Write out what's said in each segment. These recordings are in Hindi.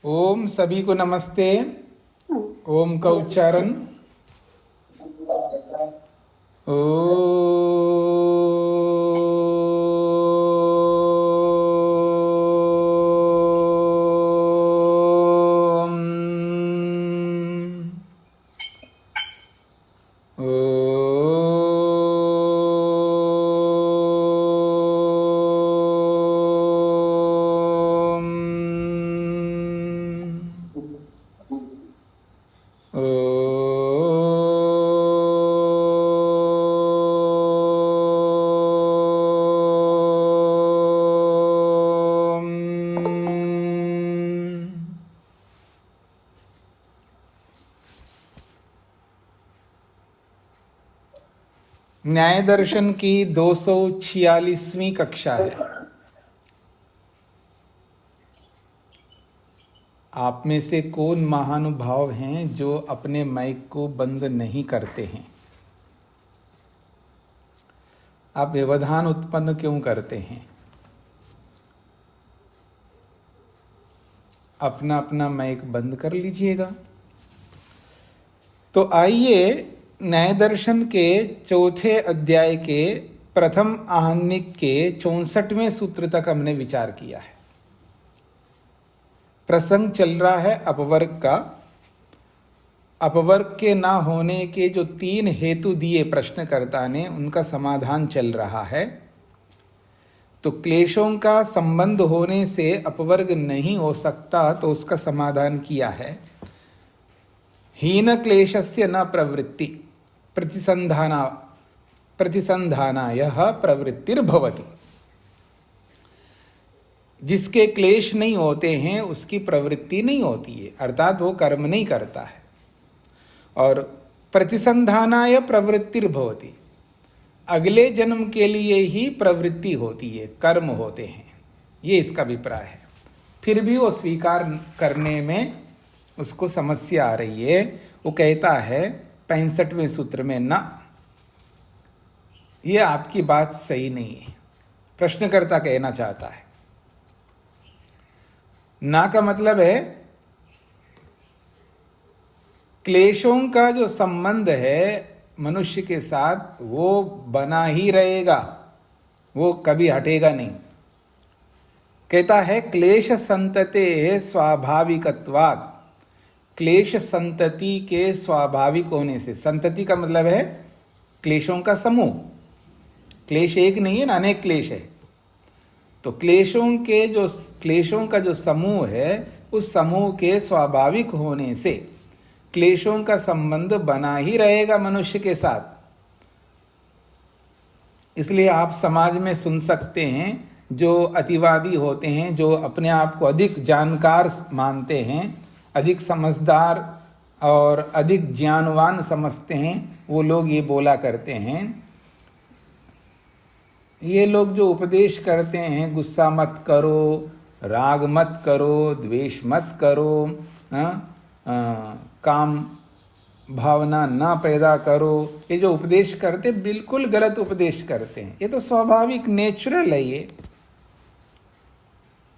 ओम सभी को नमस्ते। ओम का उच्चारण ओम। न्याय दर्शन की 246वीं कक्षा है। आप में से कौन महानुभाव हैं जो अपने माइक को बंद नहीं करते हैं? आप व्यवधान उत्पन्न क्यों करते हैं? अपना अपना माइक बंद कर लीजिएगा। तो आइए न्याय दर्शन के चौथे अध्याय के प्रथम आहनिक के 64वें सूत्र तक हमने विचार किया है। प्रसंग चल रहा है अपवर्ग का। अपवर्ग के ना होने के जो 3 हेतु दिए प्रश्नकर्ता ने, उनका समाधान चल रहा है। तो क्लेशों का संबंध होने से अपवर्ग नहीं हो सकता, तो उसका समाधान किया है। हीन क्लेशस्य न प्रवृत्ति प्रतिसंधानाय प्रवृत्तिर्भवति। जिसके क्लेश नहीं होते हैं उसकी प्रवृत्ति नहीं होती है, अर्थात वो कर्म नहीं करता है। और प्रतिसंधानाय प्रवृत्तिर्भवति, अगले जन्म के लिए ही प्रवृत्ति होती है, कर्म होते हैं, ये इसका अभिप्राय है। फिर भी वो स्वीकार करने में उसको समस्या आ रही है। वो कहता है 65वें सूत्र में, ना, ये आपकी बात सही नहीं है। प्रश्नकर्ता कहना चाहता है, ना का मतलब है क्लेशों का जो संबंध है मनुष्य के साथ वो बना ही रहेगा, वो कभी हटेगा नहीं। कहता है क्लेश संतते स्वाभाविकत्वात्, क्लेश संतति के स्वाभाविक होने से। संतति का मतलब है क्लेशों का समूह। क्लेश एक नहीं है ना, अनेक क्लेश है। तो क्लेशों का जो समूह है, उस समूह के स्वाभाविक होने से क्लेशों का संबंध बना ही रहेगा मनुष्य के साथ। इसलिए आप समाज में सुन सकते हैं जो अतिवादी होते हैं, जो अपने आप को अधिक जानकार मानते हैं, अधिक समझदार और अधिक ज्ञानवान समझते हैं, वो लोग ये बोला करते हैं, ये लोग जो उपदेश करते हैं, गुस्सा मत करो, राग मत करो, द्वेष मत करो, काम भावना ना पैदा करो, ये जो उपदेश करते बिल्कुल गलत उपदेश करते हैं। ये तो स्वाभाविक नेचुरल है,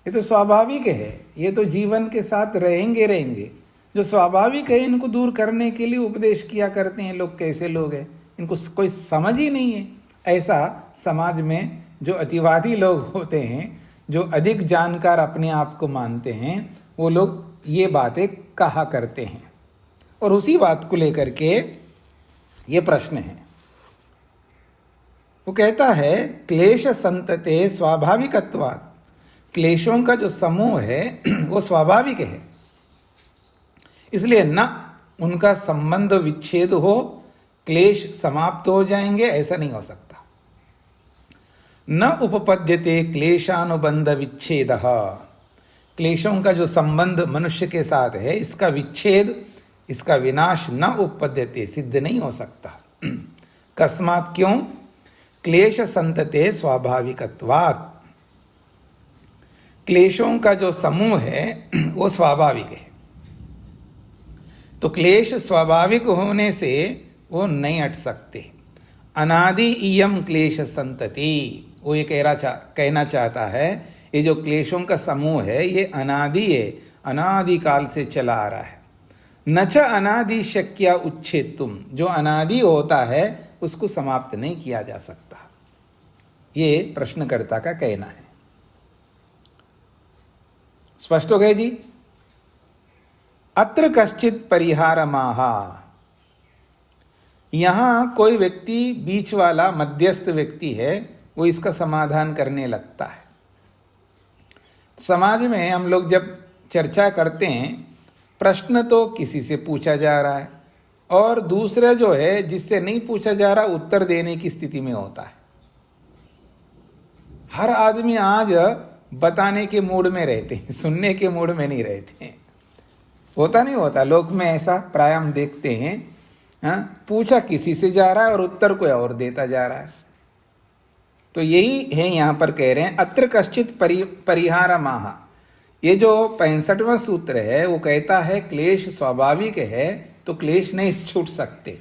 ये तो स्वाभाविक है। ये तो जीवन के साथ रहेंगे। जो स्वाभाविक है, इनको दूर करने के लिए उपदेश किया करते हैं लोग। कैसे लोग हैं, इनको कोई समझ ही नहीं है। ऐसा समाज में जो अतिवादी लोग होते हैं, जो अधिक जानकार अपने आप को मानते हैं, वो लोग ये बातें कहा करते हैं। और उसी बात को लेकर के ये प्रश्न है। वो कहता है क्लेश संतते स्वाभाविकत्वात्, क्लेशों का जो समूह है वो स्वाभाविक है, इसलिए न उनका संबंध विच्छेद हो, क्लेश समाप्त हो जाएंगे, ऐसा नहीं हो सकता। न उपपद्यते क्लेशानुबंध विच्छेदः, क्लेशों का जो संबंध मनुष्य के साथ है, इसका विच्छेद, इसका विनाश न उपपद्यते, सिद्ध नहीं हो सकता। कस्मात्, क्यों? क्लेश संतते स्वाभाविकत्वात्, क्लेशों का जो समूह है वो स्वाभाविक है। तो क्लेश स्वाभाविक होने से वो नहीं हट सकते। अनादि इयम क्लेश संतति, वो ये कहना चाहता है, ये जो क्लेशों का समूह है ये अनादि है, अनादिकाल से चला आ रहा है। न च अनादि शक्या उच्छेत्तुम, जो अनादि होता है उसको समाप्त नहीं किया जा सकता, ये प्रश्नकर्ता का कहना है। स्पष्ट हो गए जी। अत्र कश्चित परिहारमाहा, यहां कोई व्यक्ति बीच वाला मध्यस्थ व्यक्ति है, वो इसका समाधान करने लगता है। समाज में हम लोग जब चर्चा करते हैं, प्रश्न तो किसी से पूछा जा रहा है और दूसरा जो है जिससे नहीं पूछा जा रहा उत्तर देने की स्थिति में होता है। हर आदमी आज बताने के मूड में रहते हैं, सुनने के मूड में नहीं रहते हैं। होता नहीं होता, लोक में ऐसा प्राय हम देखते हैं। पूछा किसी से जा रहा है और उत्तर कोई और देता जा रहा है। तो यही है यहां पर कह रहे हैं अत्र कश्चित परिहारमाह। ये जो 65वां सूत्र है वो कहता है क्लेश स्वाभाविक है, तो क्लेश नहीं छूट सकते।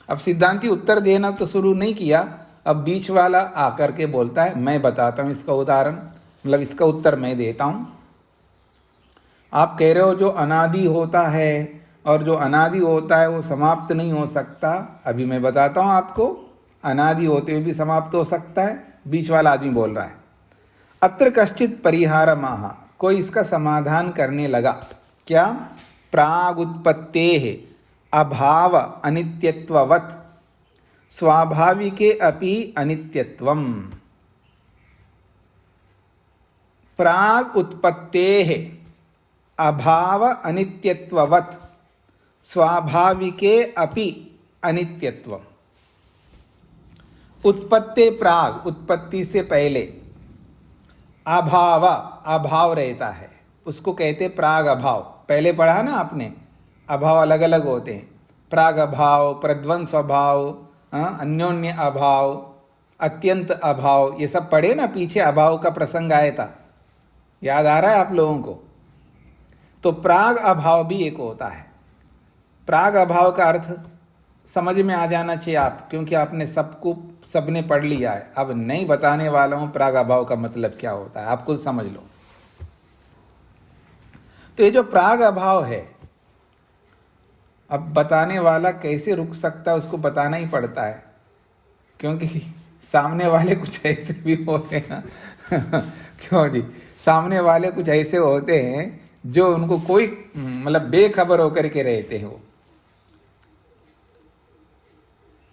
अब सिद्धांती उत्तर देना तो शुरू नहीं किया, अब बीच वाला आकर के बोलता है मैं बताता हूं इसका उदाहरण, मतलब इसका उत्तर मैं देता हूं। आप कह रहे हो जो अनादि होता है और जो अनादि होता है वो समाप्त नहीं हो सकता। अभी मैं बताता हूं आपको, अनादि होते हुए भी समाप्त हो सकता है। बीच वाला आदमी बोल रहा है अत्र कश्चित परिहारमाह, कोई इसका समाधान करने लगा। क्या? प्रागुत्पत्तेः अभाव अनित्यत्ववत् स्वाभाविके अपि अनित्यत्वम्। प्राग उत्पत्तेः अभाव अनित्यत्ववत् स्वाभाविके अपि अनित्यत्वम्। उत्पत्ति प्राग, उत्पत्ति से पहले अभाव, अभाव रहता है, उसको कहते प्राग अभाव। पहले पढ़ा ना आपने, अभाव अलग अलग होते हैं, प्राग अभाव, प्रध्वंस अभाव, अन्योन्य अभाव, अत्यंत अभाव, ये सब पढ़े ना, पीछे अभाव का प्रसंग आया था, याद आ रहा है आप लोगों को? तो प्राग अभाव भी एक होता है। प्राग अभाव का अर्थ समझ में आ जाना चाहिए आप, क्योंकि आपने सबने पढ़ लिया है। अब नहीं बताने वाला हूं प्राग अभाव का मतलब क्या होता है, आप खुद समझ लो। तो ये जो प्राग अभाव है, अब बताने वाला कैसे रुक सकता है, उसको बताना ही पड़ता है, क्योंकि सामने वाले कुछ ऐसे भी होते हैं क्यों जी, सामने वाले कुछ ऐसे होते हैं जो उनको कोई मतलब बेखबर होकर के रहते हैं।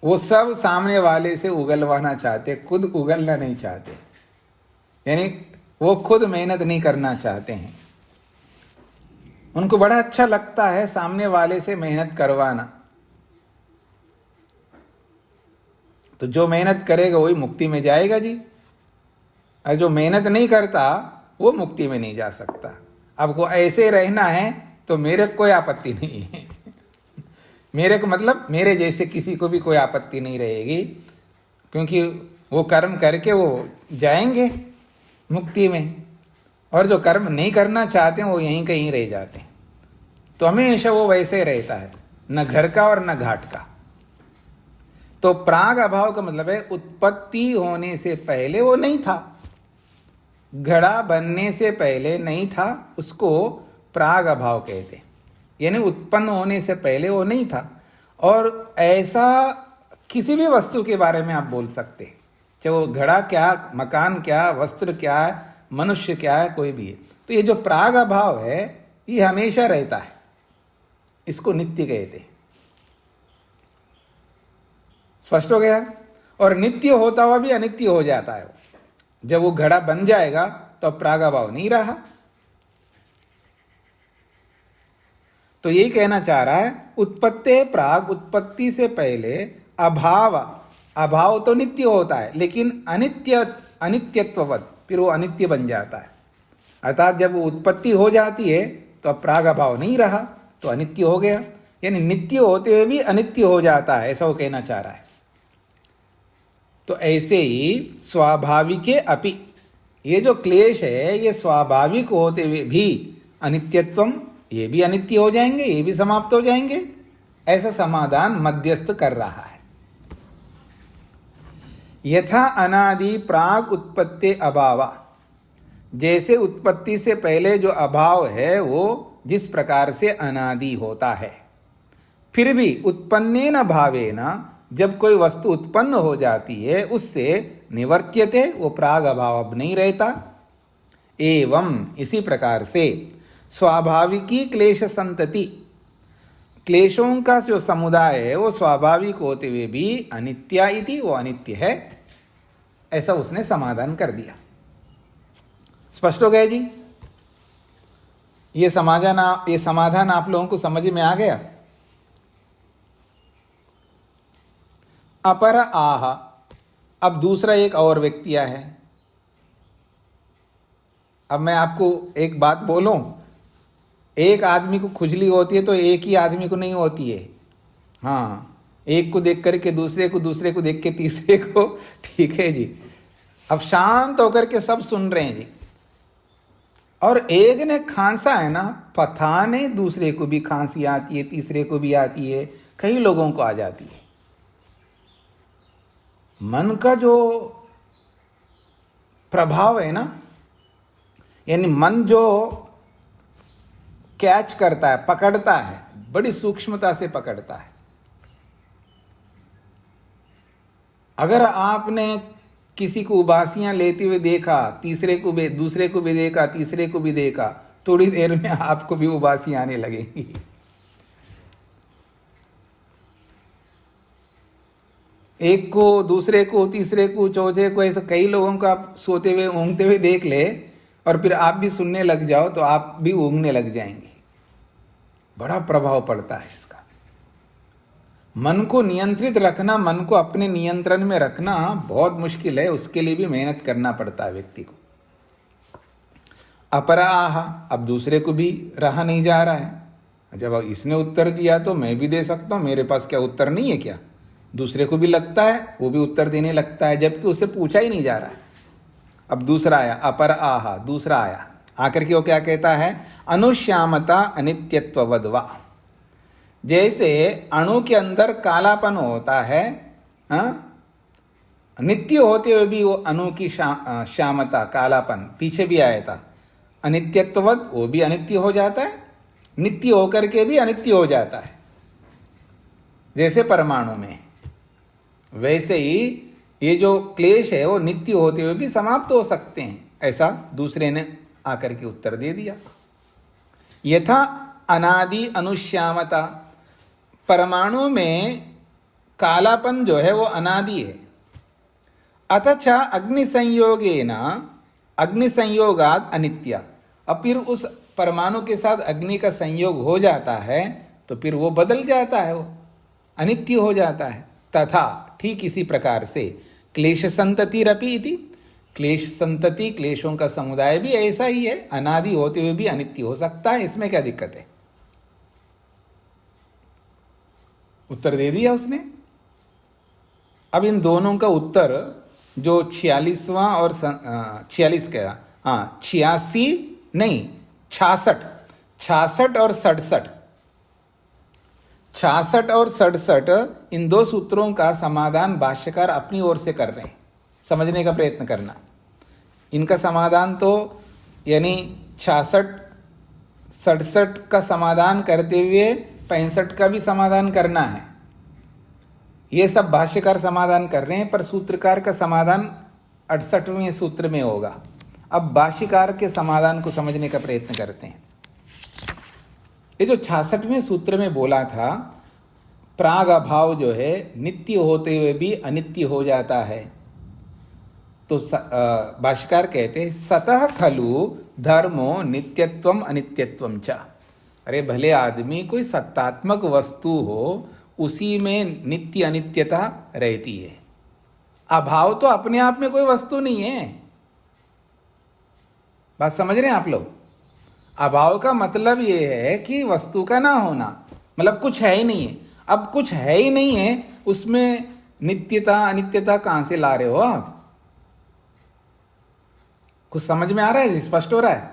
वो सब सामने वाले से उगलवाना चाहते, खुद उगलना नहीं चाहते, यानी वो खुद मेहनत नहीं करना चाहते हैं। उनको बड़ा अच्छा लगता है सामने वाले से मेहनत करवाना। तो जो मेहनत करेगा वही मुक्ति में जाएगा जी, और जो मेहनत नहीं करता वो मुक्ति में नहीं जा सकता। अब को ऐसे रहना है तो मेरे कोई आपत्ति नहीं है मेरे को मतलब मेरे जैसे किसी को भी कोई आपत्ति नहीं रहेगी, क्योंकि वो कर्म करके वो जाएंगे मुक्ति में, और जो कर्म नहीं करना चाहते हैं वो यहीं कहीं रह जाते हैं। तो हमेशा वो वैसे रहता है, न घर का और न घाट का। तो प्राग अभाव का मतलब है उत्पत्ति होने से पहले वो नहीं था, घड़ा बनने से पहले नहीं था, उसको प्राग अभाव कहते हैं। यानी उत्पन्न होने से पहले वो नहीं था। और ऐसा किसी भी वस्तु के बारे में आप बोल सकते हैं, चाहे वो घड़ा क्या, मकान क्या, वस्त्र क्या है, मनुष्य क्या है, कोई भी है। तो ये जो प्राग अभाव है ये हमेशा रहता है, इसको नित्य कहते हैं। स्पष्ट हो गया? और नित्य होता हुआ भी अनित्य हो जाता है। जब वो घड़ा बन जाएगा तो अब प्राग अभाव नहीं रहा। तो यही कहना चाह रहा है उत्पत्ति प्राग, उत्पत्ति से पहले अभाव, अभाव तो नित्य होता है लेकिन अनित्यत्ववत, फिर वो अनित्य बन जाता है। अर्थात जब वो उत्पत्ति हो जाती है तो अब प्राग अभाव नहीं रहा, तो अनित्य हो गया। यानी नित्य होते हुए भी अनित्य हो जाता है, ऐसा वो कहना चाह रहा है। तो ऐसे ही स्वाभाविके अपि, ये जो क्लेश है ये स्वाभाविक होते हुए भी अनित्यत्वम, ये भी अनित्य हो जाएंगे, ये भी समाप्त हो जाएंगे। ऐसा समाधान मध्यस्थ कर रहा है। यथा अनादि प्राग उत्पत्ति अभावा, जैसे उत्पत्ति से पहले जो अभाव है वो जिस प्रकार से अनादि होता है, फिर भी उत्पन्नेन भावेन, जब कोई वस्तु उत्पन्न हो जाती है उससे निवर्त्यते, वो प्राग अभाव अब नहीं रहता। एवं इसी प्रकार से स्वाभाविकी क्लेश संतति, क्लेशों का जो समुदाय है वो स्वाभाविक होते हुए भी अनित्या इति, वो अनित्य है, ऐसा उसने समाधान कर दिया। स्पष्ट हो गया जी? ये समाधान आप लोगों को समझ में आ गया? अपर आह, अब दूसरा एक और व्यक्ति आया है। अब मैं आपको एक बात बोलूं, एक आदमी को खुजली होती है तो एक ही आदमी को नहीं होती है। हाँ, एक को देख करके दूसरे को देख के तीसरे को, ठीक है जी। अब शांत होकर के सब सुन रहे हैं जी। और एक ने खांसा है ना, पता नहीं दूसरे को भी खांसी आती है, तीसरे को भी आती है, कई लोगों को आ जाती है। मन का जो प्रभाव है ना, यानी मन जो कैच करता है, पकड़ता है, बड़ी सूक्ष्मता से पकड़ता है। अगर आपने किसी को उबासियां लेते हुए देखा, दूसरे को भी देखा, तीसरे को भी देखा, थोड़ी देर में आपको भी उबासी आने लगेगी। एक को, दूसरे को, तीसरे को, चौथे को, ऐसे कई लोगों को आप सोते हुए, ऊँघते हुए देख ले और फिर आप भी सुनने लग जाओ तो आप भी ऊँघने लग जाएंगे। बड़ा प्रभाव पड़ता है इसका। मन को नियंत्रित रखना, मन को अपने नियंत्रण में रखना बहुत मुश्किल है, उसके लिए भी मेहनत करना पड़ता है व्यक्ति को। अपराह, अब दूसरे को भी रहा नहीं जा रहा है। जब इसने उत्तर दिया तो मैं भी दे सकता हूं, मेरे पास क्या उत्तर नहीं है क्या? दूसरे को भी लगता है, वो भी उत्तर देने लगता है, जबकि उससे पूछा ही नहीं जा रहा है। अब दूसरा आया, अपराह, दूसरा आया, आकर के वो क्या कहता है? अनुश्यामता अनित्यत्ववद्वा, जैसे अणु के अंदर कालापन होता है, नित्य होते हुए भी वो अणु की श्यामता, कालापन पीछे भी आया था, अनित्यत्ववद, वो भी अनित्य हो जाता है, नित्य होकर के भी अनित्य हो जाता है। जैसे परमाणु में, वैसे ही ये जो क्लेश है वो नित्य होते हुए भी समाप्त हो सकते हैं, ऐसा दूसरे ने आकर के उत्तर दे दिया। यथा अनादि अनुश्यामता, परमाणु में कालापन जो है वो अनादि है। अतच अग्नि संयोगेन, अग्नि संयोगाद अनित्य, अब फिर उस परमाणु के साथ अग्नि का संयोग हो जाता है तो फिर वो बदल जाता है, वो अनित्य हो जाता है। तथा, ठीक इसी प्रकार से क्लेश संततिरपि इति, क्लेश संतति, क्लेशों का समुदाय भी ऐसा ही है, अनादि होते हुए भी अनित्य हो सकता है, इसमें क्या दिक्कत है? उत्तर दे दिया उसने। अब इन दोनों का उत्तर जो 46वां और 46 का, हाँ 86 नहीं 66, 66 और 67, 66 और 67, इन दो सूत्रों का समाधान भाष्यकार अपनी ओर से कर रहे हैं, समझने का प्रयत्न करना। इनका समाधान तो यानी 66, 67 का समाधान करते हुए 65 का भी समाधान करना है। ये सब भाष्यकार समाधान कर रहे हैं, पर सूत्रकार का समाधान 68वें सूत्र में होगा। अब भाष्यकार के समाधान को समझने का प्रयत्न करते हैं। ये जो 66वें सूत्र में बोला था, प्राग अभाव जो है नित्य होते हुए भी अनित्य हो जाता है, तो भाष्यकार कहते हैं सतः खलु धर्मो नित्यत्वम अनित्यत्वम च। अरे भले आदमी कोई सत्तात्मक वस्तु हो, उसी में नित्य अनित्यता रहती है। अभाव तो अपने आप में कोई वस्तु नहीं है। बात समझ रहे हैं आप लोग? अभाव का मतलब यह है कि वस्तु का ना होना, मतलब कुछ है ही नहीं है। अब कुछ है ही नहीं है, उसमें नित्यता अनित्यता कहां से ला रहे हो आप? कुछ समझ में आ रहा है? स्पष्ट हो रहा है?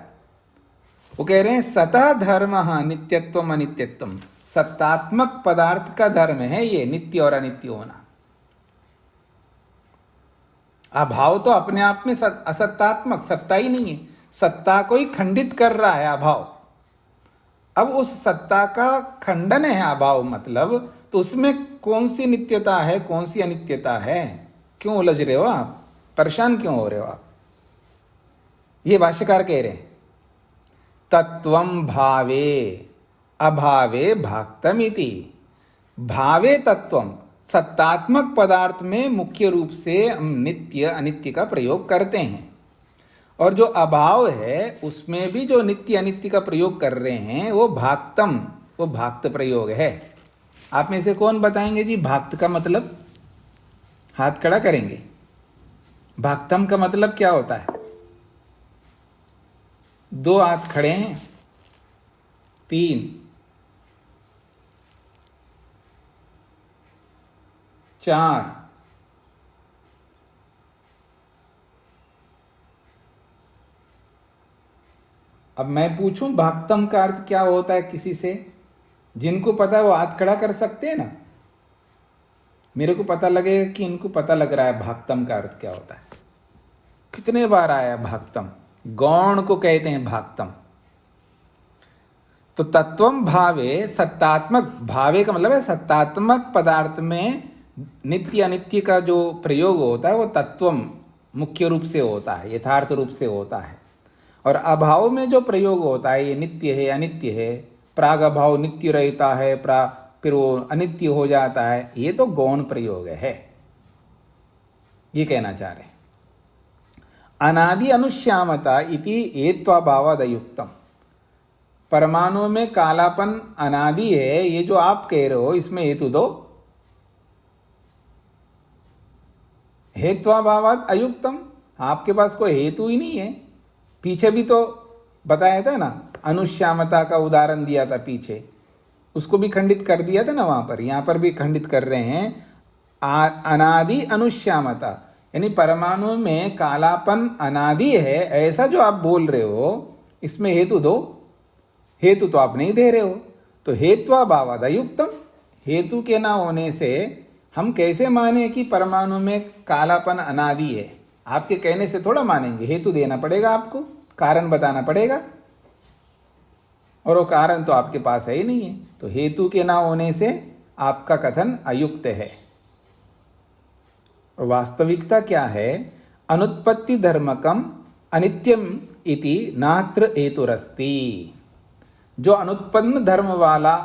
वो कह रहे हैं सतः धर्म नित्यत्वम अनित्यत्वम, सत्तात्मक पदार्थ का धर्म है ये नित्य और अनित्य होना। अभाव तो अपने आप में असत्तात्मक, सत्ता ही नहीं है, सत्ता को ही खंडित कर रहा है अभाव। अब उस सत्ता का खंडन है अभाव मतलब, तो उसमें कौन सी नित्यता है, कौन सी अनित्यता है? क्यों उलझ रहे हो आप, परेशान क्यों हो रहे हो आप? ये भाष्यकार कह रहे हैं तत्वम भावे अभावे भाक्तमिति। भावे तत्वम, सत्तात्मक पदार्थ में मुख्य रूप से हम नित्य अनित्य का प्रयोग करते हैं, और जो अभाव है उसमें भी जो नित्य अनित्य का प्रयोग कर रहे हैं वो भाक्तम, वो भाक्त प्रयोग है। आप में से कौन बताएंगे जी भाक्त का मतलब? हाथ खड़ा करेंगे। भाक्तम का मतलब क्या होता है? 2 हाथ खड़े हैं, 3, 4, अब मैं पूछूं भाक्तम का अर्थ क्या होता है किसी से? जिनको पता है वो हाथ खड़ा कर सकते हैं ना। मेरे को पता लगेगा कि इनको पता लग रहा है भाक्तम का अर्थ क्या होता है। कितने बार आया भाक्तम? गौण को कहते हैं भाक्तम। तो तत्वम भावे, सत्तात्मक, भावे का मतलब है सत्तात्मक पदार्थ में नित्य अनित्य का जो प्रयोग होता है वो तत्वम मुख्य रूप से होता है, यथार्थ रूप से होता है। और अभाव में जो प्रयोग होता है ये नित्य है अनित्य है, प्राग अभाव नित्य रहता है, फिर वो अनित्य हो जाता है, ये तो गौण प्रयोग है। ये कहना चाह रहे हैं अनादि अनुश्यामता इति एत्वाभावादयुक्तम। परमाणु में कालापन अनादि है, ये जो आप कह रहे हो इसमें हेतु दो। हेत्वाभावाद अयुक्तम, आपके पास कोई हेतु ही नहीं है। पीछे भी तो बताया था ना, अनुश्यामता का उदाहरण दिया था पीछे, उसको भी खंडित कर दिया था ना वहां पर। यहां पर भी खंडित कर रहे हैं अनादि अनुश्यामता, यानी परमाणु में कालापन अनादि है ऐसा जो आप बोल रहे हो, इसमें हेतु दो। हेतु तो आप नहीं दे रहे हो, तो हेत्वाभावाद अयुक्तम, हेतु के ना होने से हम कैसे माने कि परमाणु में कालापन अनादि है? आपके कहने से थोड़ा मानेंगे, हेतु देना पड़ेगा आपको, कारण बताना पड़ेगा, और वो कारण तो आपके पास है ही नहीं है। तो हेतु के ना होने से आपका कथन अयुक्त है। और वास्तविकता क्या है? अनुत्पत्ति धर्मकम अनित्यम इति नात्र हेतुरस्ति। जो अनुत्पन्न धर्म वाला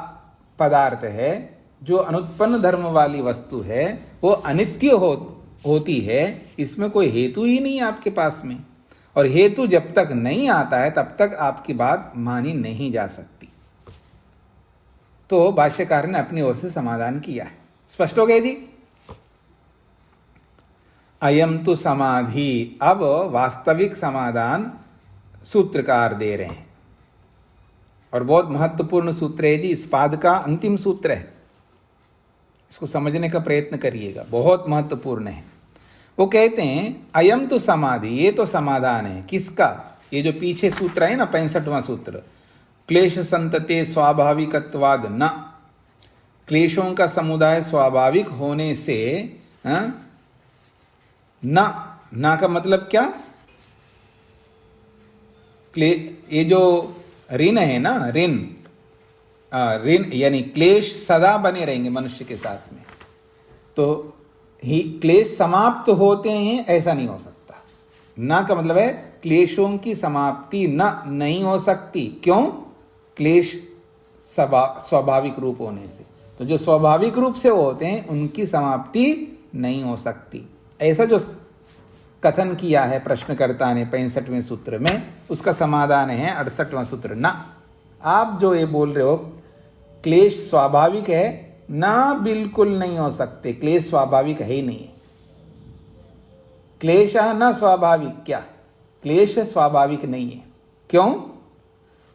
पदार्थ है, जो अनुत्पन्न धर्म वाली वस्तु है, वो अनित्य होती है, इसमें कोई हेतु ही नहीं है आपके पास में। और हेतु जब तक नहीं आता है तब तक आपकी बात मानी नहीं जा सकती। तो भाष्यकार ने अपनी ओर से समाधान किया है। स्पष्ट हो गए जी? अयम तो समाधि, अब वास्तविक समाधान सूत्रकार दे रहे हैं, और बहुत महत्वपूर्ण सूत्र है जी, इस पाद का अंतिम सूत्र है। इसको समझने का प्रयत्न करिएगा, बहुत महत्वपूर्ण है। वो कहते हैं अयम तो समाधि, ये तो समाधान है किसका? ये जो पीछे सूत्र है ना 65वां सूत्र, क्लेश संतते स्वाभाविकत्वाद न, क्लेशों का समुदाय स्वाभाविक होने से ना का मतलब क्या? ये जो ऋण है ना, ऋण यानी क्लेश सदा बने रहेंगे मनुष्य के साथ में, तो ही क्लेश समाप्त होते हैं ऐसा नहीं हो सकता। ना का मतलब है क्लेशों की समाप्ति नहीं हो सकती। क्यों? क्लेश स्वाभाविक रूप होने से। तो जो स्वाभाविक रूप से होते हैं उनकी समाप्ति नहीं हो सकती, ऐसा जो कथन किया है प्रश्नकर्ता ने 65वें सूत्र में, उसका समाधान है 68वां सूत्र। ना आप जो ये बोल रहे हो क्लेश स्वाभाविक है, ना बिल्कुल नहीं हो सकते, क्लेश स्वाभाविक है ही नहीं। क्लेश न स्वाभाविक, क्या क्लेश स्वाभाविक नहीं है? क्यों?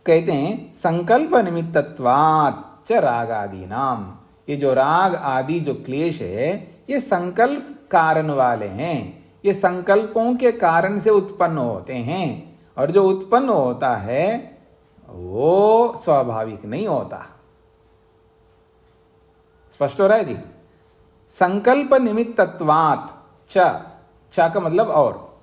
कहते हैं संकल्प निमित्तत्वात् च राग आदि नाम, ये जो राग आदि जो क्लेश है ये संकल्प कारण वाले हैं, ये संकल्पों के कारण से उत्पन्न होते हैं, और जो उत्पन्न होता है वो स्वाभाविक नहीं होता। स्पष्ट हो रहा है जी? संकल्प निमित्तत्वात् च का मतलब और,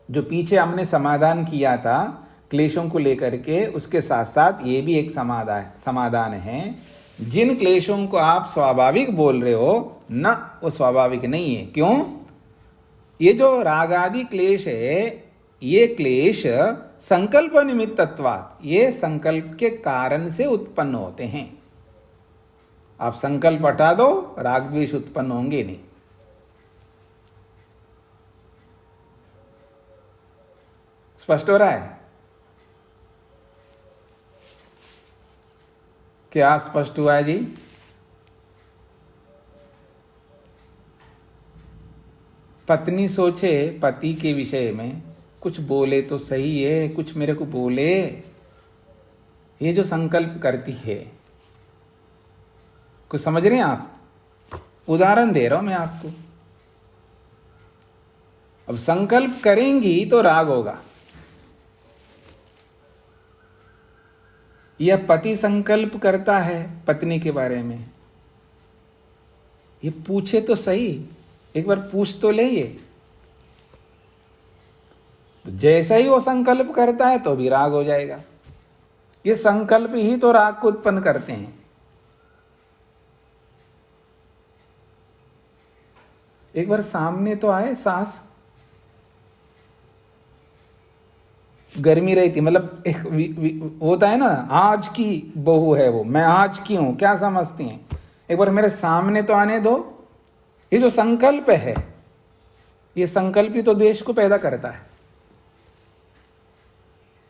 जो पीछे हमने समाधान किया था क्लेशों को लेकर के उसके साथ साथ ये भी एक समाधान है। जिन क्लेशों को आप स्वाभाविक बोल रहे हो ना, वो स्वाभाविक नहीं है। क्यों? ये जो रागादि क्लेश है, ये क्लेश संकल्प निमित्तत्वात्, ये संकल्प के कारण से उत्पन्न होते हैं। आप संकल्प हटा दो, राग द्वेष उत्पन्न होंगे नहीं। स्पष्ट हो रहा है? क्या स्पष्ट हुआ है जी? पत्नी सोचे पति के विषय में कुछ बोले तो सही है, कुछ मेरे को बोले। ये जो संकल्प करती है, कुछ समझ रहे हैं आप? उदाहरण दे रहा हूं मैं आपको। अब संकल्प करेंगी तो राग होगा। यह पति संकल्प करता है पत्नी के बारे में, ये पूछे तो सही, एक बार पूछ तो ले। ये तो जैसा ही वो संकल्प करता है तो भी राग हो जाएगा। ये संकल्प ही तो राग को उत्पन्न करते हैं। एक बार सामने तो आए सास, गर्मी रही थी, मतलब एक होता है ना, आज की बहू है वो, मैं आज की हूं, क्या समझती हैं? एक बार मेरे सामने तो आने दो। ये जो संकल्प है, ये संकल्प ही तो द्वेष को पैदा करता है।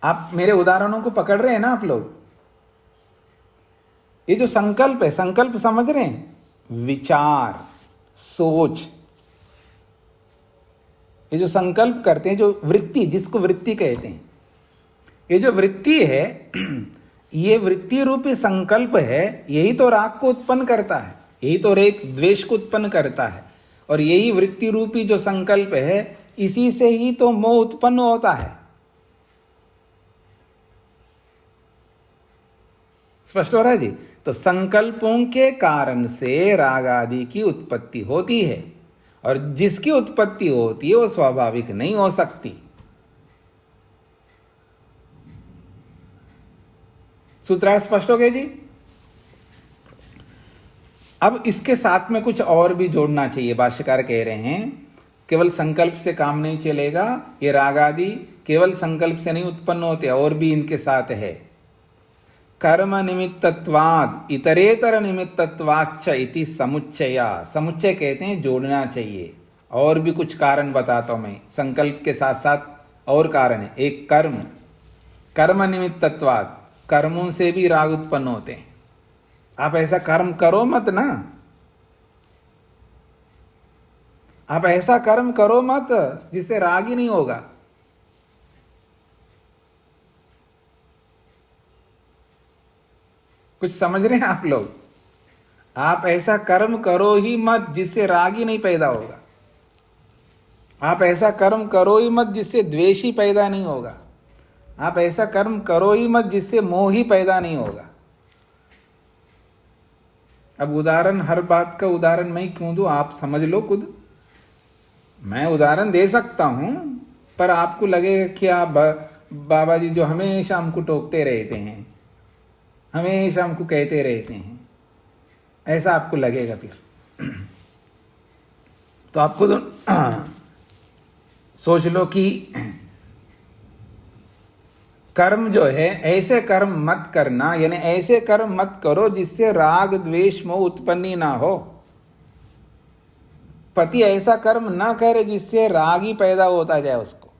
आप मेरे उदाहरणों को पकड़ रहे हैं ना आप लोग? ये जो संकल्प है, संकल्प समझ रहे हैं? विचार, सोच, ये जो संकल्प करते हैं, जो वृत्ति, जिसको वृत्ति कहते हैं, ये जो वृत्ति है, ये वृत्ति रूपी संकल्प है, यही तो राग को उत्पन्न करता है, यही तो रेक द्वेष को उत्पन्न करता है। और यही वृत्ति रूपी जो संकल्प है, इसी से ही तो मोह उत्पन्न होता है। स्पष्ट हो रहा है जी? तो संकल्पों के कारण से राग आदि की उत्पत्ति होती है, और जिसकी उत्पत्ति होती है वो स्वाभाविक नहीं हो सकती। सूत्रार्थ स्पष्ट हो गए जी? अब इसके साथ में कुछ और भी जोड़ना चाहिए। भाष्यकार कह रहे हैं केवल संकल्प से काम नहीं चलेगा, ये राग आदि केवल संकल्प से नहीं उत्पन्न होते, और भी इनके साथ है। कर्म निमित्तत्वाद इतरेतर निमित्तत्वाच्च इति समुच्चया। समुच्चय कहते हैं जोड़ना चाहिए। और भी कुछ कारण बताता हूं मैं, संकल्प के साथ साथ और कारण है। एक कर्म, कर्म निमित्तत्वाद, कर्मों से भी राग उत्पन्न होते हैं। आप ऐसा कर्म करो मत ना, आप ऐसा कर्म करो मत जिससे राग ही नहीं होगा। कुछ समझ रहे हैं आप लोग? आप ऐसा कर्म करो ही मत जिससे राग ही नहीं पैदा होगा। आप ऐसा कर्म करो ही मत जिससे द्वेष ही पैदा नहीं होगा। आप ऐसा कर्म करो ही मत जिससे मोह ही पैदा नहीं होगा। अब उदाहरण, हर बात का उदाहरण मैं क्यों दूं? आप समझ लो खुद। मैं उदाहरण दे सकता हूं, पर आपको लगेगा कि आप बाबा जी जो हमेशा हमको टोकते रहते हैं, हमेशा हमको कहते रहते हैं, ऐसा आपको लगेगा फिर। तो आपको तो सोच लो कि कर्म जो है, ऐसे कर्म मत करना, यानी ऐसे कर्म मत करो जिससे राग द्वेष मोह उत्पन्न ना हो। पति ऐसा कर्म ना करे जिससे राग ही पैदा होता जाए उसको,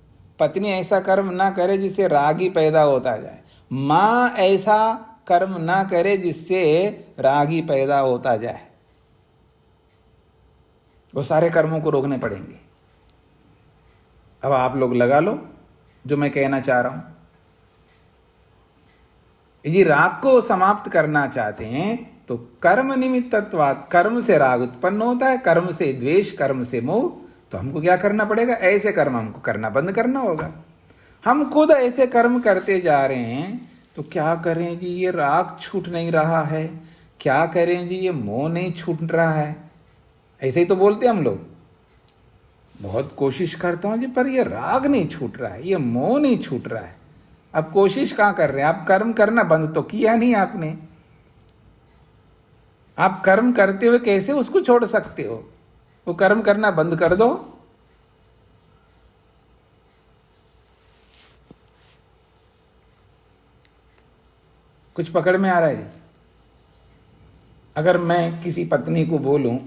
पत्नी ऐसा कर्म ना करे जिससे राग ही पैदा होता जाए, मां ऐसा कर्म ना करे जिससे राग ही पैदा होता जाए। वो सारे कर्मों को रोकने पड़ेंगे। अब आप लोग लगा लो जो मैं कहना चाह रहा हूं। यदि राग को समाप्त करना चाहते हैं तो कर्म निमित्तत्वात्, कर्म से राग उत्पन्न होता है, कर्म से द्वेष, कर्म से मोह। तो हमको क्या करना पड़ेगा? ऐसे कर्म हमको करना बंद करना होगा। हम खुद ऐसे कर्म करते जा रहे हैं तो क्या करें जी, ये राग छूट नहीं रहा है, क्या करें जी, ये मोह नहीं छूट रहा है। ऐसे ही तो बोलते हम लोग। बहुत कोशिश करता हूं जी, पर ये राग नहीं छूट रहा है, ये मोह नहीं छूट रहा है। अब कोशिश कहाँ कर रहे हैं? आप कर्म करना बंद तो किया नहीं आपने। आप कर्म करते हुए कैसे उसको छोड़ सकते हो? वो कर्म करना बंद कर दो। कुछ पकड़ में आ रहा है जी? अगर मैं किसी पत्नी को बोलूं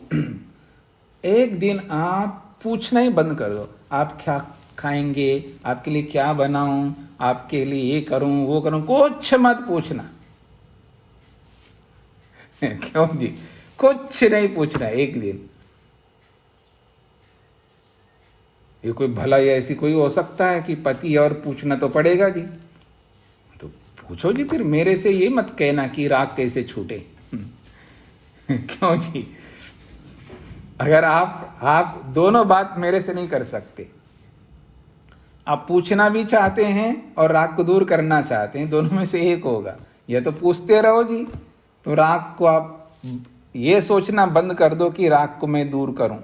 एक दिन आप पूछना ही बंद कर दो, आप क्या खाएंगे, आपके लिए क्या बनाऊं, आपके लिए ये करूं वो करूं, कुछ मत पूछना। क्यों जी? कुछ नहीं पूछना एक दिन। ये कोई भला या ऐसी कोई हो सकता है कि पति और पूछना तो पड़ेगा जी? तो पूछो जी, फिर मेरे से ये मत कहना कि राग कैसे छूटे। क्यों जी? अगर आप दोनों बात मेरे से नहीं कर सकते, आप पूछना भी चाहते हैं और राग को दूर करना चाहते हैं, दोनों में से एक होगा। या तो पूछते रहो जी, तो राग को आप ये सोचना बंद कर दो कि राग को मैं दूर करूं।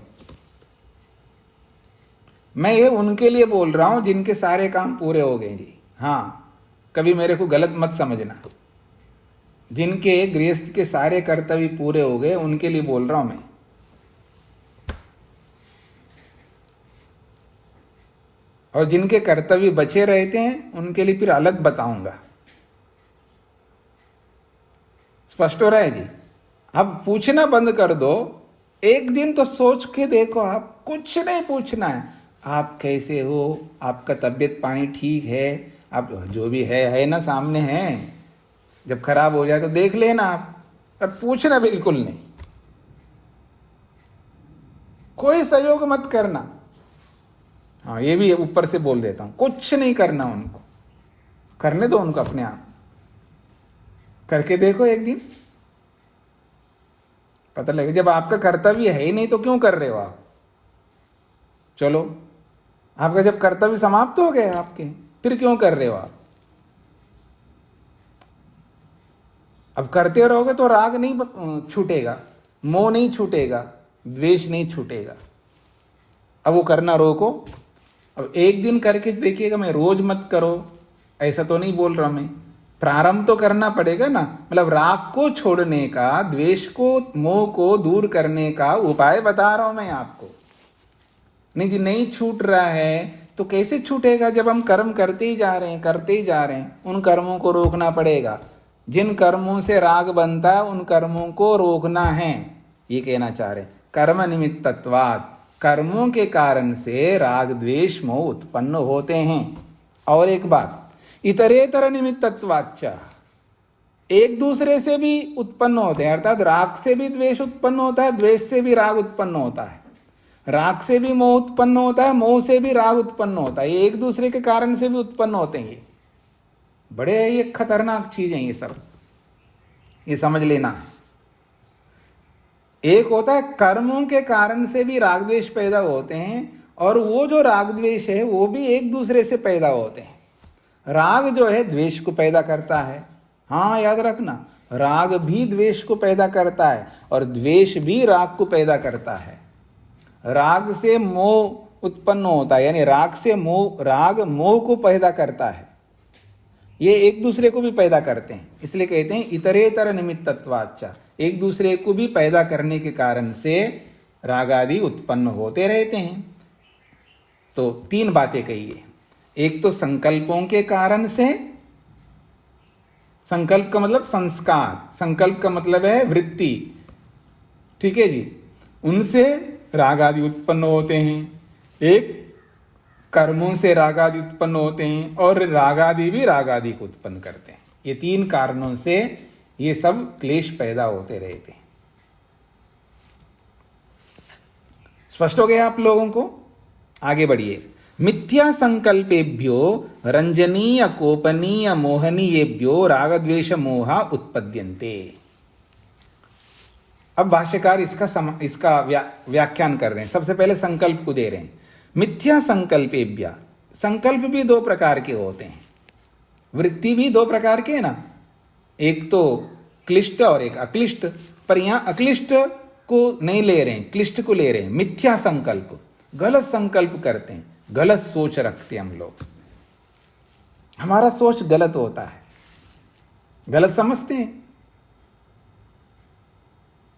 मैं ये उनके लिए बोल रहा हूं जिनके सारे काम पूरे हो गए जी। हाँ, कभी मेरे को गलत मत समझना। जिनके गृहस्थ के सारे कर्तव्य पूरे हो गए उनके लिए बोल रहा हूं मैं। और जिनके कर्तव्य बचे रहते हैं उनके लिए फिर अलग बताऊंगा। स्पष्ट हो रहा है जी? अब पूछना बंद कर दो। एक दिन तो सोच के देखो, आप कुछ नहीं पूछना है। आप कैसे हो, आपका तबीयत पानी ठीक है, आप जो भी है ना, सामने है। जब खराब हो जाए तो देख लेना आप, पर पूछना बिल्कुल नहीं। कोई सहयोग मत करना। हाँ, ये भी ऊपर से बोल देता हूं, कुछ नहीं करना उनको, करने दो उनको अपने आप। करके देखो एक दिन, पता लगेगा। जब आपका कर्तव्य है ही नहीं तो क्यों कर रहे हो आप? चलो, आपका जब कर्तव्य समाप्त हो गए आपके, फिर क्यों कर रहे हो आप? अब करते रहोगे तो राग नहीं छूटेगा, मोह नहीं छूटेगा, द्वेष नहीं छूटेगा। अब वो करना रोको। अब एक दिन करके देखिएगा। मैं रोज मत करो ऐसा तो नहीं बोल रहा मैं, प्रारंभ तो करना पड़ेगा ना। मतलब राग को छोड़ने का, द्वेष को, मोह को दूर करने का उपाय बता रहा हूं मैं आपको। नहीं जी, नहीं छूट रहा है तो कैसे छूटेगा? जब हम कर्म करते ही जा रहे हैं, करते ही जा रहे हैं। उन कर्मों को रोकना पड़ेगा। जिन कर्मों से राग बनता है उन कर्मों को रोकना है, ये कहना चाह रहे हैं। कर्म निमित्तत्वात्, कर्मों के कारण से राग द्वेष मोह उत्पन्न होते हैं। और एक बात, इतरेतर निमित्तत्वाच्च, एक दूसरे से भी उत्पन्न होते हैं। अर्थात राग से भी द्वेष उत्पन्न होता है, द्वेष से भी राग उत्पन्न होता है, राग से भी मोह उत्पन्न होता है, मोह से भी राग उत्पन्न होता है। ये एक दूसरे के कारण से भी उत्पन्न होते हैं। ये बड़े ये खतरनाक चीज है ये सब, ये समझ लेना। एक होता है कर्मों के कारण से भी राग द्वेष पैदा होते हैं, और वो जो राग द्वेष है वो भी एक दूसरे से पैदा होते हैं। राग जो है द्वेष को पैदा करता है। हाँ, याद रखना, राग भी द्वेष को पैदा करता है और द्वेष भी राग को पैदा करता है। राग से मोह उत्पन्न होता है, यानी राग से मोह, राग मोह को पैदा करता है। ये एक दूसरे को भी पैदा करते हैं, इसलिए कहते हैं इतरेतर निमित्तत्वाच्च। एक दूसरे को भी पैदा करने के कारण से राग आदि उत्पन्न होते रहते हैं। तो तीन बातें कही है। एक तो संकल्पों के कारण से, संकल्प का मतलब संस्कार, संकल्प का मतलब है वृत्ति, ठीक है जी, उनसे राग आदि उत्पन्न होते हैं। एक कर्मों से राग आदि उत्पन्न होते हैं, और राग आदि भी राग आदि को उत्पन्न करते हैं। ये तीन कारणों से ये सब क्लेश पैदा होते रहते हैं। स्पष्ट हो गया आप लोगों को? आगे बढ़िए। मिथ्या संकल्पेभ्यो रंजनीय कोपनीय मोहनीयेभ्यो राग द्वेष मोहा उत्पद्यन्ते। अब भाष्यकार इसका व्याख्यान कर रहे हैं। सबसे पहले संकल्प को दे रहे हैं। मिथ्या संकल्पेभ्य, संकल्प भी दो प्रकार के होते हैं, वृत्ति भी दो प्रकार के है ना, एक तो क्लिष्ट और एक अक्लिष्ट। पर यहां अक्लिष्ट को नहीं ले रहे हैं, क्लिष्ट को ले रहे हैं। मिथ्या संकल्प, गलत संकल्प करते हैं, गलत सोच रखते हैं हम लोग। हमारा सोच गलत होता है, गलत समझते हैं।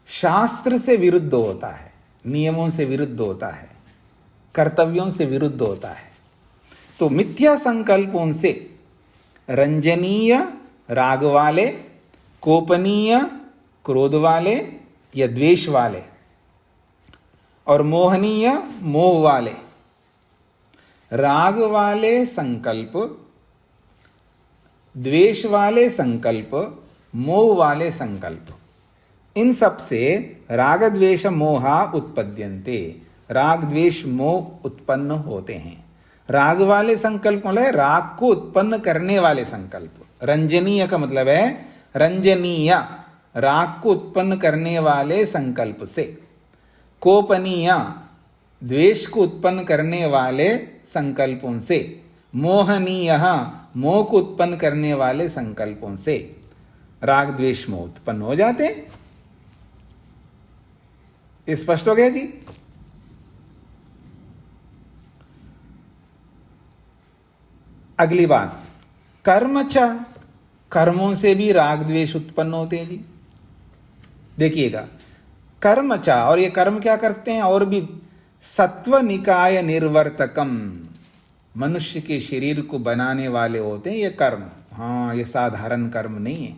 शास्त्र से विरुद्ध होता है, नियमों से विरुद्ध होता है, कर्तव्यों से विरुद्ध होता है। तो मिथ्या संकल्पों से रंजनीय राग वाले, कोपनीय क्रोध वाले या द्वेष वाले, और मोहनीय मोह वाले, राग वाले संकल्प, द्वेष वाले संकल्प, मोह वाले संकल्प, इन सब से राग द्वेष मोहा उत्पद्यन्ते, राग द्वेष मोह उत्पन्न होते हैं। राग वाले संकल्प मतलब राग को उत्पन्न करने वाले संकल्प। रंजनीय का मतलब है रंजनीय, राग को उत्पन्न करने वाले संकल्प से। कोपनीय, द्वेष को उत्पन्न करने वाले संकल्पों से। मोहनीय, मोह को उत्पन्न करने वाले संकल्पों से राग द्वेष मोह उत्पन्न हो जाते हैं। स्पष्ट हो गया जी? अगली बात, कर्मच, कर्मों से भी राग द्वेष उत्पन्न होते हैं जी। देखिएगा, कर्मच, और ये कर्म क्या करते हैं? और भी सत्व निकाय निर्वर्तकम, मनुष्य के शरीर को बनाने वाले होते हैं ये कर्म। हाँ, ये साधारण कर्म नहीं है,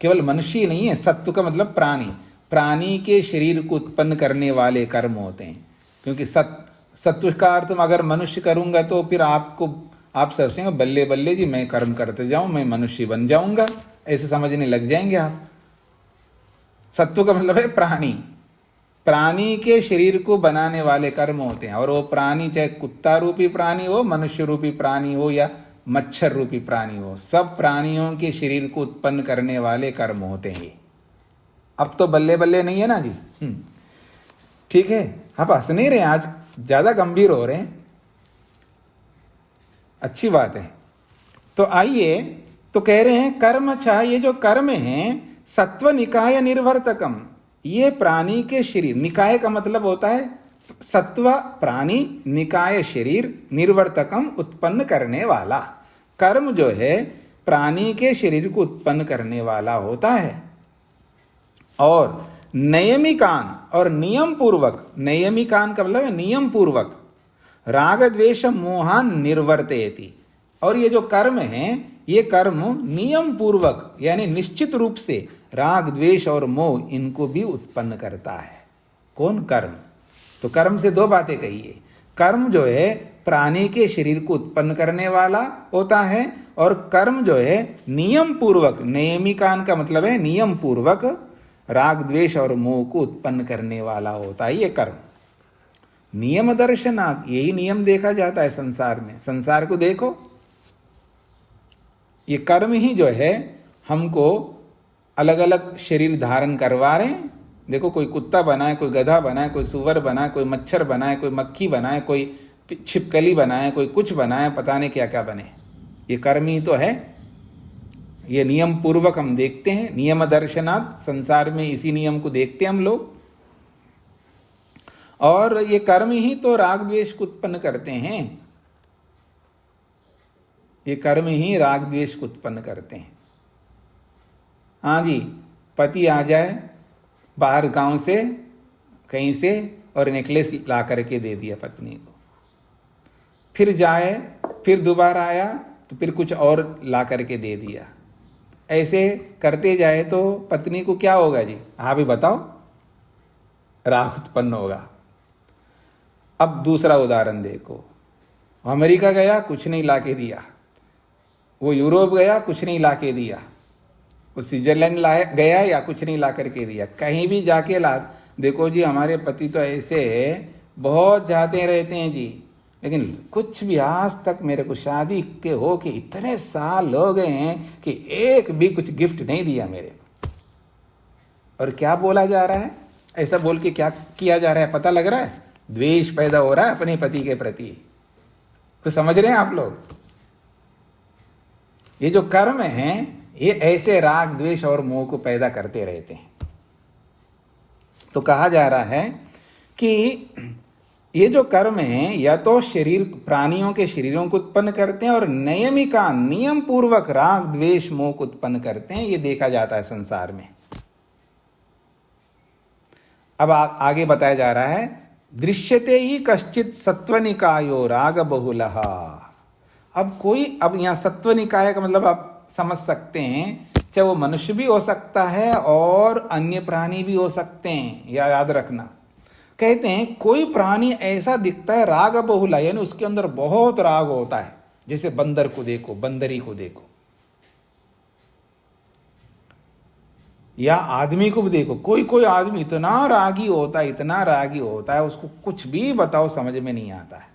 केवल मनुष्य नहीं है। सत्व का मतलब प्राणी, प्राणी के शरीर को उत्पन्न करने वाले कर्म होते हैं। क्योंकि सत्व का अर्थ अगर मनुष्य करूंगा तो फिर आप सोचेंगे बल्ले बल्ले जी मैं कर्म करते जाऊं, मैं मनुष्य बन जाऊंगा, ऐसे समझने लग जाएंगे आप। सत्व का मतलब है प्राणी, प्राणी के शरीर को बनाने वाले कर्म होते हैं। और वो प्राणी चाहे कुत्ता रूपी प्राणी हो, मनुष्य रूपी प्राणी हो या मच्छर रूपी प्राणी हो, सब प्राणियों के शरीर को उत्पन्न करने वाले कर्म होते हैं। अब तो बल्ले बल्ले नहीं है ना जी। ठीक है, आप हंस नहीं रहे, आज ज्यादा गंभीर हो रहे हैं, अच्छी बात है। तो आइए, तो कह रहे हैं कर्म छा, ये जो कर्म है सत्व निकाय निर्वर्तकम, ये प्राणी के शरीर, निकाय का मतलब होता है सत्व प्राणी, निकाय शरीर, निर्वर्तकम उत्पन्न करने वाला। कर्म जो है प्राणी के शरीर को उत्पन्न करने वाला होता है। और नयमिकान, और नियम पूर्वक, नयमिकान का मतलब है नियम पूर्वक, राग द्वेष मोहान निर्वर्तयति। और ये जो कर्म है ये कर्म नियम पूर्वक यानी निश्चित रूप से राग द्वेष और मोह इनको भी उत्पन्न करता है। कौन? कर्म। तो कर्म से दो बातें कही है। कर्म जो है प्राणी के शरीर को उत्पन्न करने वाला होता है, और कर्म जो है नियम पूर्वक, नियमिकान का मतलब है नियम पूर्वक राग द्वेष और मोह को उत्पन्न करने वाला होता है ये कर्म। नियम दर्शनात्, यही नियम देखा जाता है संसार में। संसार को देखो, ये कर्म ही जो है हमको अलग अलग शरीर धारण करवा रहे हैं। देखो, कोई कुत्ता बनाए, कोई गधा बनाए, कोई सुअर बनाए, कोई मच्छर बनाए, कोई मक्खी बनाए, कोई छिपकली बनाए, कोई कुछ बनाए, पता नहीं क्या क्या बने। ये कर्म ही तो है। ये नियम पूर्वक हम देखते हैं, नियम दर्शनात्, संसार में इसी नियम को देखते हैं हम लोग। और ये कर्म ही तो राग द्वेष को उत्पन्न करते हैं। ये कर्म ही राग द्वेष को उत्पन्न करते हैं। हाँ जी, पति आ जाए बाहर गांव से कहीं से और नेकलेस ला करके दे दिया पत्नी को, फिर जाए, फिर दोबारा आया तो फिर कुछ और ला करके दे दिया। ऐसे करते जाए तो पत्नी को क्या होगा जी? हाँ भी बताओ, राग उत्पन्न होगा। अब दूसरा उदाहरण देखो, अमेरिका गया, कुछ नहीं ला के दिया। वो यूरोप गया, कुछ नहीं ला के दिया। वो स्विट्जरलैंड गया या कुछ नहीं ला करके दिया। कहीं भी जाके ला, देखो जी हमारे पति तो ऐसे बहुत जाते रहते हैं जी, लेकिन कुछ भी आज तक मेरे को शादी के हो के इतने साल हो गए हैं कि एक भी कुछ गिफ्ट नहीं दिया मेरे को। और क्या बोला जा रहा है? ऐसा बोल के क्या किया जा रहा है पता लग रहा है? द्वेष पैदा हो रहा है अपने पति के प्रति। कुछ समझ रहे हैं आप लोग? ये जो कर्म है ये ऐसे राग द्वेष और मोह को पैदा करते रहते हैं। तो कहा जा रहा है कि ये जो कर्म है या तो शरीर प्राणियों के शरीरों को उत्पन्न करते हैं और नियमिका नियम पूर्वक राग द्वेष मोह को उत्पन्न करते हैं, ये देखा जाता है संसार में। अब आगे बताया जा रहा है, दृश्यते ही कश्चित सत्वनिकायो राग बहुलः। अब यहाँ सत्वनिकाय का मतलब आप समझ सकते हैं, चाहे वो मनुष्य भी हो सकता है और अन्य प्राणी भी हो सकते हैं, या याद रखना। कहते हैं कोई प्राणी ऐसा दिखता है राग बहुला, यानी उसके अंदर बहुत राग होता है। जैसे बंदर को देखो, बंदरी को देखो, या आदमी को भी देखो। कोई कोई आदमी इतना रागी होता है, इतना रागी होता है, उसको कुछ भी बताओ समझ में नहीं आता है।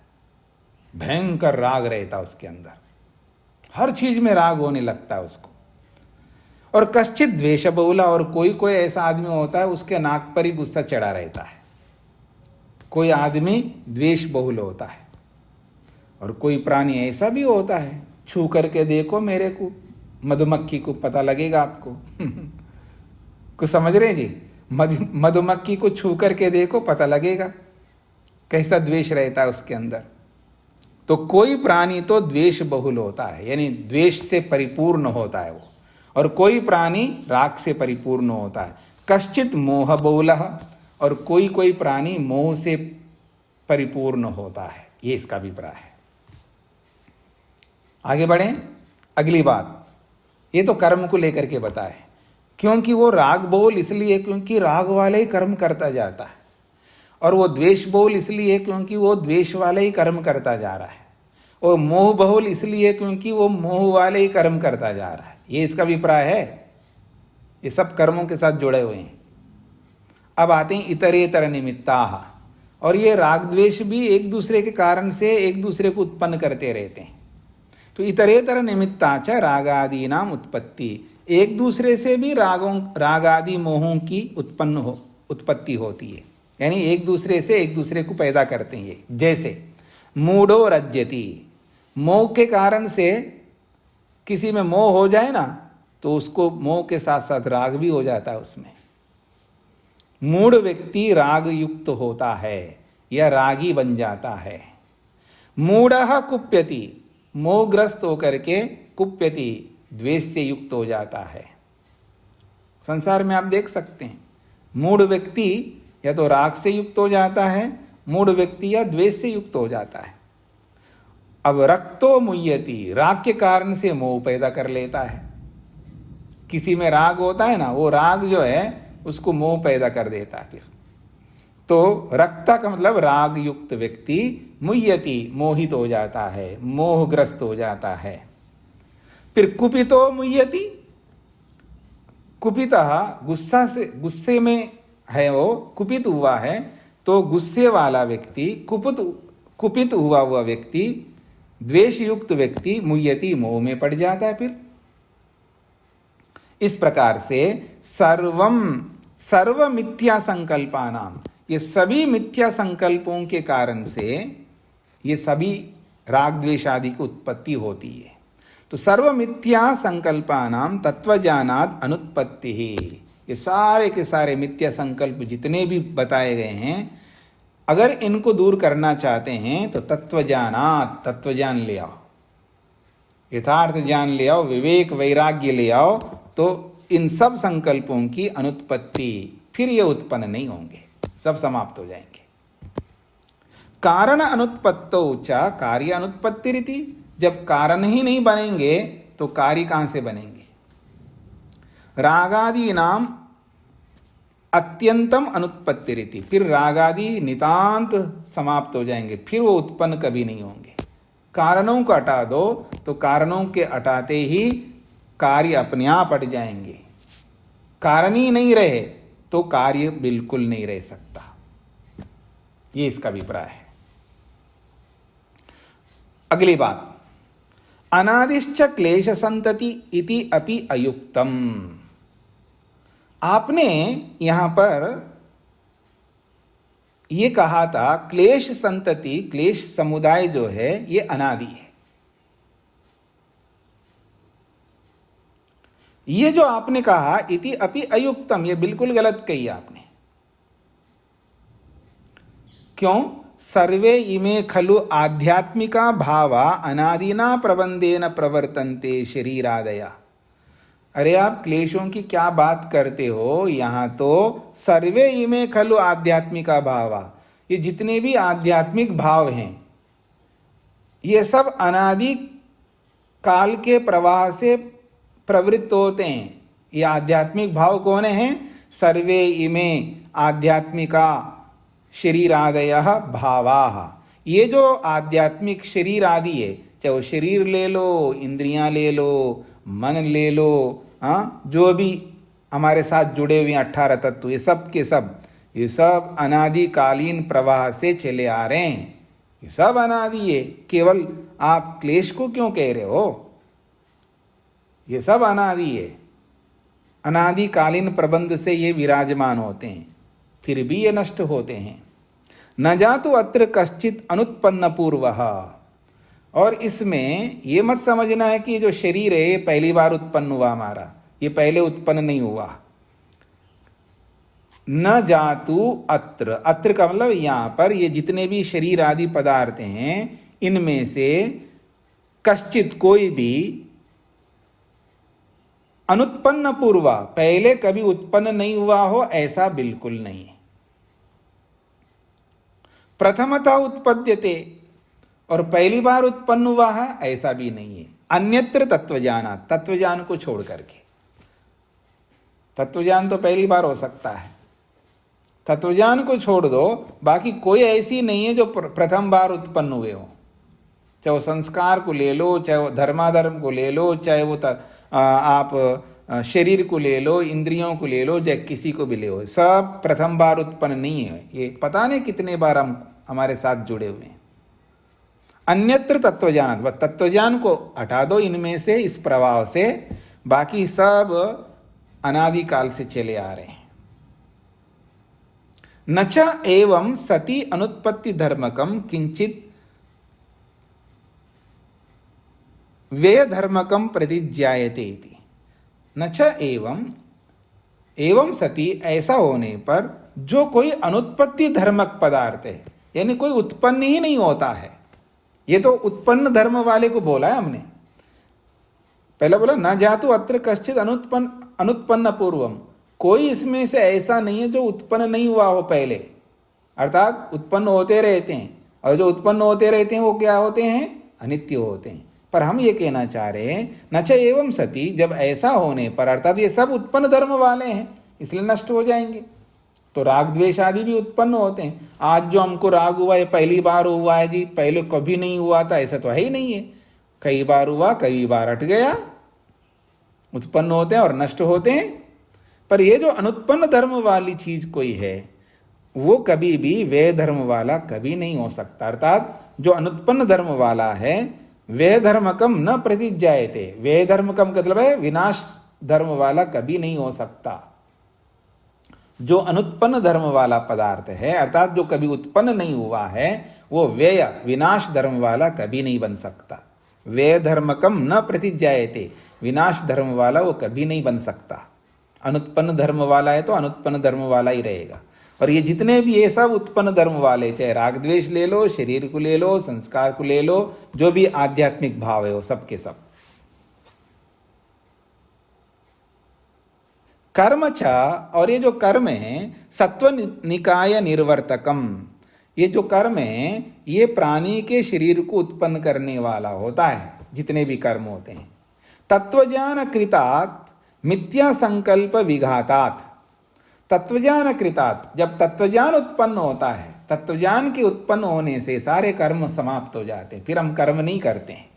भयंकर राग रहता है उसके अंदर, हर चीज में राग होने लगता है उसको। और कश्चित द्वेष बहुला, और कोई कोई ऐसा आदमी होता है उसके नाक पर ही गुस्सा चढ़ा रहता है। कोई आदमी द्वेष बहुल होता है। और कोई प्राणी ऐसा भी होता है, छू करके देखो मेरे को, मधुमक्खी को, पता लगेगा आपको। कुछ समझ रहे जी? मधुमक्खी को छू करके देखो, पता लगेगा कैसा द्वेष रहता है उसके अंदर। तो कोई प्राणी तो द्वेष बहुल होता है, यानी द्वेष से परिपूर्ण होता है वो, और कोई प्राणी राग से परिपूर्ण होता है। कश्चित मोह बहुलः, और कोई कोई प्राणी मोह से परिपूर्ण होता है। ये इसका अभिप्राय है। आगे बढ़ें, अगली बात। ये तो कर्म को लेकर के बताए, क्योंकि वो राग बहुल इसलिए क्योंकि राग वाले ही कर्म करता जाता है, और वो द्वेष बहुल इसलिए क्योंकि वो द्वेष वाले ही कर्म करता जा रहा है, और मोह बहुल इसलिए क्योंकि वो मोह वाले ही कर्म करता जा रहा है। ये इसका अभिप्राय है। ये सब कर्मों के साथ जुड़े हुए हैं। अब आते हैं इतरेतर निमित्ताः, और ये राग द्वेष भी एक दूसरे के कारण से एक दूसरे को उत्पन्न करते रहते हैं। तो इतरेतर निमित्ताच रागादि नाम उत्पत्ति, एक दूसरे से भी राग आदि मोहों की उत्पत्ति होती है, यानी एक दूसरे से एक दूसरे को पैदा करते हैं। ये जैसे मूढ़ो रज्यति, मोह के कारण से किसी में मोह हो जाए ना, तो उसको मोह के साथ साथ राग भी हो जाता है उसमें। मूढ़ व्यक्ति राग युक्त होता है या रागी बन जाता है। मूढ़ः कुप्यति, मोहग्रस्त होकर के कुप्यति, द्वेष से युक्त हो जाता है। संसार में आप देख सकते हैं, मूढ़ व्यक्ति या तो राग से युक्त हो जाता है, मूढ़ व्यक्ति या द्वेष से युक्त हो जाता है। अब रक्तो मुह्यति, राग के कारण से मोह पैदा कर लेता है। किसी में राग होता है ना, वो राग जो है उसको मोह पैदा कर देता है। फिर तो रक्ता का मतलब राग युक्त व्यक्ति, मुह्यति, मोहित हो जाता है, मोहग्रस्त हो जाता है। फिर कुपितो मुह्यति, कुपितः, गुस्से में है वो, कुपित हुआ है, तो गुस्से वाला व्यक्ति, कुपित हुआ व्यक्ति, द्वेष युक्त व्यक्ति मुह्यति, मोह में पड़ जाता है। फिर इस प्रकार से सर्व मिथ्या संकल्पानाम, ये सभी मिथ्या संकल्पों के कारण से ये सभी राग द्वेष आदि की उत्पत्ति होती है। तो सर्व मिथ्या संकल्पानाम तत्वज्ञानात् अनुत्पत्ति ही, ये सारे के सारे मिथ्या संकल्प जितने भी बताए गए हैं, अगर इनको दूर करना चाहते हैं तो तत्वज्ञानात्, तत्वज्ञान ले आओ, यथार्थ ज्ञान ले आओ, विवेक वैराग्य ले आओ, तो इन सब संकल्पों की अनुत्पत्ति, फिर ये उत्पन्न नहीं होंगे, सब समाप्त हो जाएंगे। कारण अनुत्पत्तौ च कार्य अनुत्पत्ति रीति, जब कारण ही नहीं बनेंगे तो कार्य कहां से बनेंगे। रागादि नाम अत्यंतम अनुत्पत्ति रीति, फिर रागादि नितांत समाप्त हो जाएंगे, फिर वो उत्पन्न कभी नहीं होंगे। कारणों को हटा दो तो कारणों के हटाते ही कार्य अपने आप हट जाएंगे। कारण ही नहीं रहे तो कार्य बिल्कुल नहीं रह सकता। ये इसका अभिप्राय है। अगली बात, अनादिश्च क्लेश संतति इति अपि अयुक्तम। आपने यहां पर यह कहा था क्लेश संतति, क्लेश समुदाय जो है ये अनादि है। ये जो आपने कहा इति अपि अयुक्तम, ये बिल्कुल गलत कही आपने। क्यों? सर्वे इमे खलु आध्यात्मिका भावा अनादिना प्रबंधेन प्रवर्तन्ते शरीरादया। अरे आप क्लेशों की क्या बात करते हो, यहाँ तो सर्वे इमे खलु आध्यात्मिका भावा, ये जितने भी आध्यात्मिक भाव हैं ये सब अनादि काल के प्रवाह से प्रवृत्त होते हैं। ये आध्यात्मिक भाव कौन हैं? सर्वे इमे आध्यात्मिका शरीरादयः भावाः। ये जो आध्यात्मिक शरीर आदि है, चाहे वो शरीर ले लो, इंद्रियां ले लो, मन ले लो, हाँ, जो भी हमारे साथ जुड़े हुए 18 तत्व, ये सब के सब, ये सब अनादिकालीन प्रवाह से चले आ रहे हैं। ये सब अनादि है, केवल आप क्लेश को क्यों कह रहे हो? ये सब अनादि है, अनादिकालीन प्रबंध से ये विराजमान होते हैं, फिर भी ये नष्ट होते हैं। न जातु अत्र कश्चित अनुत्पन्न पूर्वः। और इसमें ये मत समझना है कि जो शरीर है ये पहली बार उत्पन्न हुआ हमारा, ये पहले उत्पन्न नहीं हुआ। न जातु अत्र, अत्र का मतलब यहाँ पर ये जितने भी शरीर आदि पदार्थ हैं इनमें से कश्चित कोई भी अनुत्पन्न पूर्वा, पहले कभी उत्पन्न नहीं हुआ हो, ऐसा बिल्कुल नहीं है। प्रथमतः उत्पद्यते, और पहली बार उत्पन्न हुआ है, ऐसा भी नहीं है। अन्यत्र तत्वज्ञान, तत्वज्ञान को छोड़ करके, तत्वज्ञान तो पहली बार हो सकता है, तत्वज्ञान को छोड़ दो, बाकी कोई ऐसी नहीं है जो प्रथम बार उत्पन्न हुए हो। चाहे वो संस्कार को ले लो, चाहे वो धर्माधर्म को ले लो, चाहे वो आप शरीर को ले लो, इंद्रियों को ले लो, चाहे किसी को भी ले लो, सब प्रथम बार उत्पन्न नहीं है। ये पता नहीं कितने बार हम हमारे साथ जुड़े हुए हैं। अन्यत्र तत्वज्ञान, बस तत्वज्ञान को हटा दो इनमें से, इस प्रवाह से, बाकी सब अनादिकाल से चले आ रहे हैं। नच एवं सति अनुत्पत्ति धर्मकम किंचित व्यय धर्मकम प्रतिज्ञायते इति। नच एवं सति, ऐसा होने पर जो कोई अनुत्पत्ति धर्मक पदार्थ है, यानी कोई उत्पन्न ही नहीं होता है। ये तो उत्पन्न धर्म वाले को बोला है हमने, पहले बोला न जातु अत्र कश्चित अनुत्पन्न पूर्वम, कोई इसमें से ऐसा नहीं है जो उत्पन्न नहीं हुआ हो पहले, अर्थात उत्पन्न होते रहते हैं, और जो उत्पन्न होते रहते हैं वो क्या होते हैं? अनित्य होते हैं। पर हम ये कहना चाह रहे हैं न च एवं सति, जब ऐसा होने पर, अर्थात ये सब उत्पन्न धर्म वाले हैं इसलिए नष्ट हो जाएंगे। तो राग द्वेष आदि भी उत्पन्न होते हैं। आज जो हमको राग हुआ है पहली बार हुआ है जी, पहले कभी नहीं हुआ था, ऐसा तो है ही नहीं है। कई बार हुआ, कई बार हट गया, उत्पन्न होते हैं और नष्ट होते हैं। पर ये जो अनुत्पन्न धर्म वाली चीज कोई है वो कभी भी व्यय धर्म वाला कभी नहीं हो सकता। अर्थात जो अनुत्पन्न धर्म वाला है व्यय धर्मकम न प्रतिज्ञायते, व्यय धर्मकम का मतलब है विनाश धर्म वाला कभी नहीं हो सकता। जो अनुत्पन्न धर्म वाला पदार्थ है, अर्थात जो कभी उत्पन्न नहीं हुआ है, वो व्यय विनाश धर्म वाला कभी नहीं बन सकता। व्यय धर्मकम न प्रतिज्ञायते, विनाश धर्म वाला वो कभी नहीं बन सकता। अनुत्पन्न धर्म वाला है तो अनुत्पन्न धर्म वाला ही रहेगा। और ये जितने भी ये सब उत्पन्न धर्म वाले, चाहे राग द्वेष ले लो, शरीर को ले लो, संस्कार को ले लो, जो भी आध्यात्मिक भाव है वो सब के सब। कर्म च, और ये जो कर्म है सत्व निकाय निर्वर्तकम, ये जो कर्म है ये प्राणी के शरीर को उत्पन्न करने वाला होता है, जितने भी कर्म होते हैं। तत्वज्ञान कृतात् मिथ्या संकल्प विघातात, तत्वज्ञान कृतात्, जब तत्वज्ञान उत्पन्न होता है, तत्वज्ञान के उत्पन्न होने से सारे कर्म समाप्त हो जाते हैं, फिर हम कर्म नहीं करते हैं,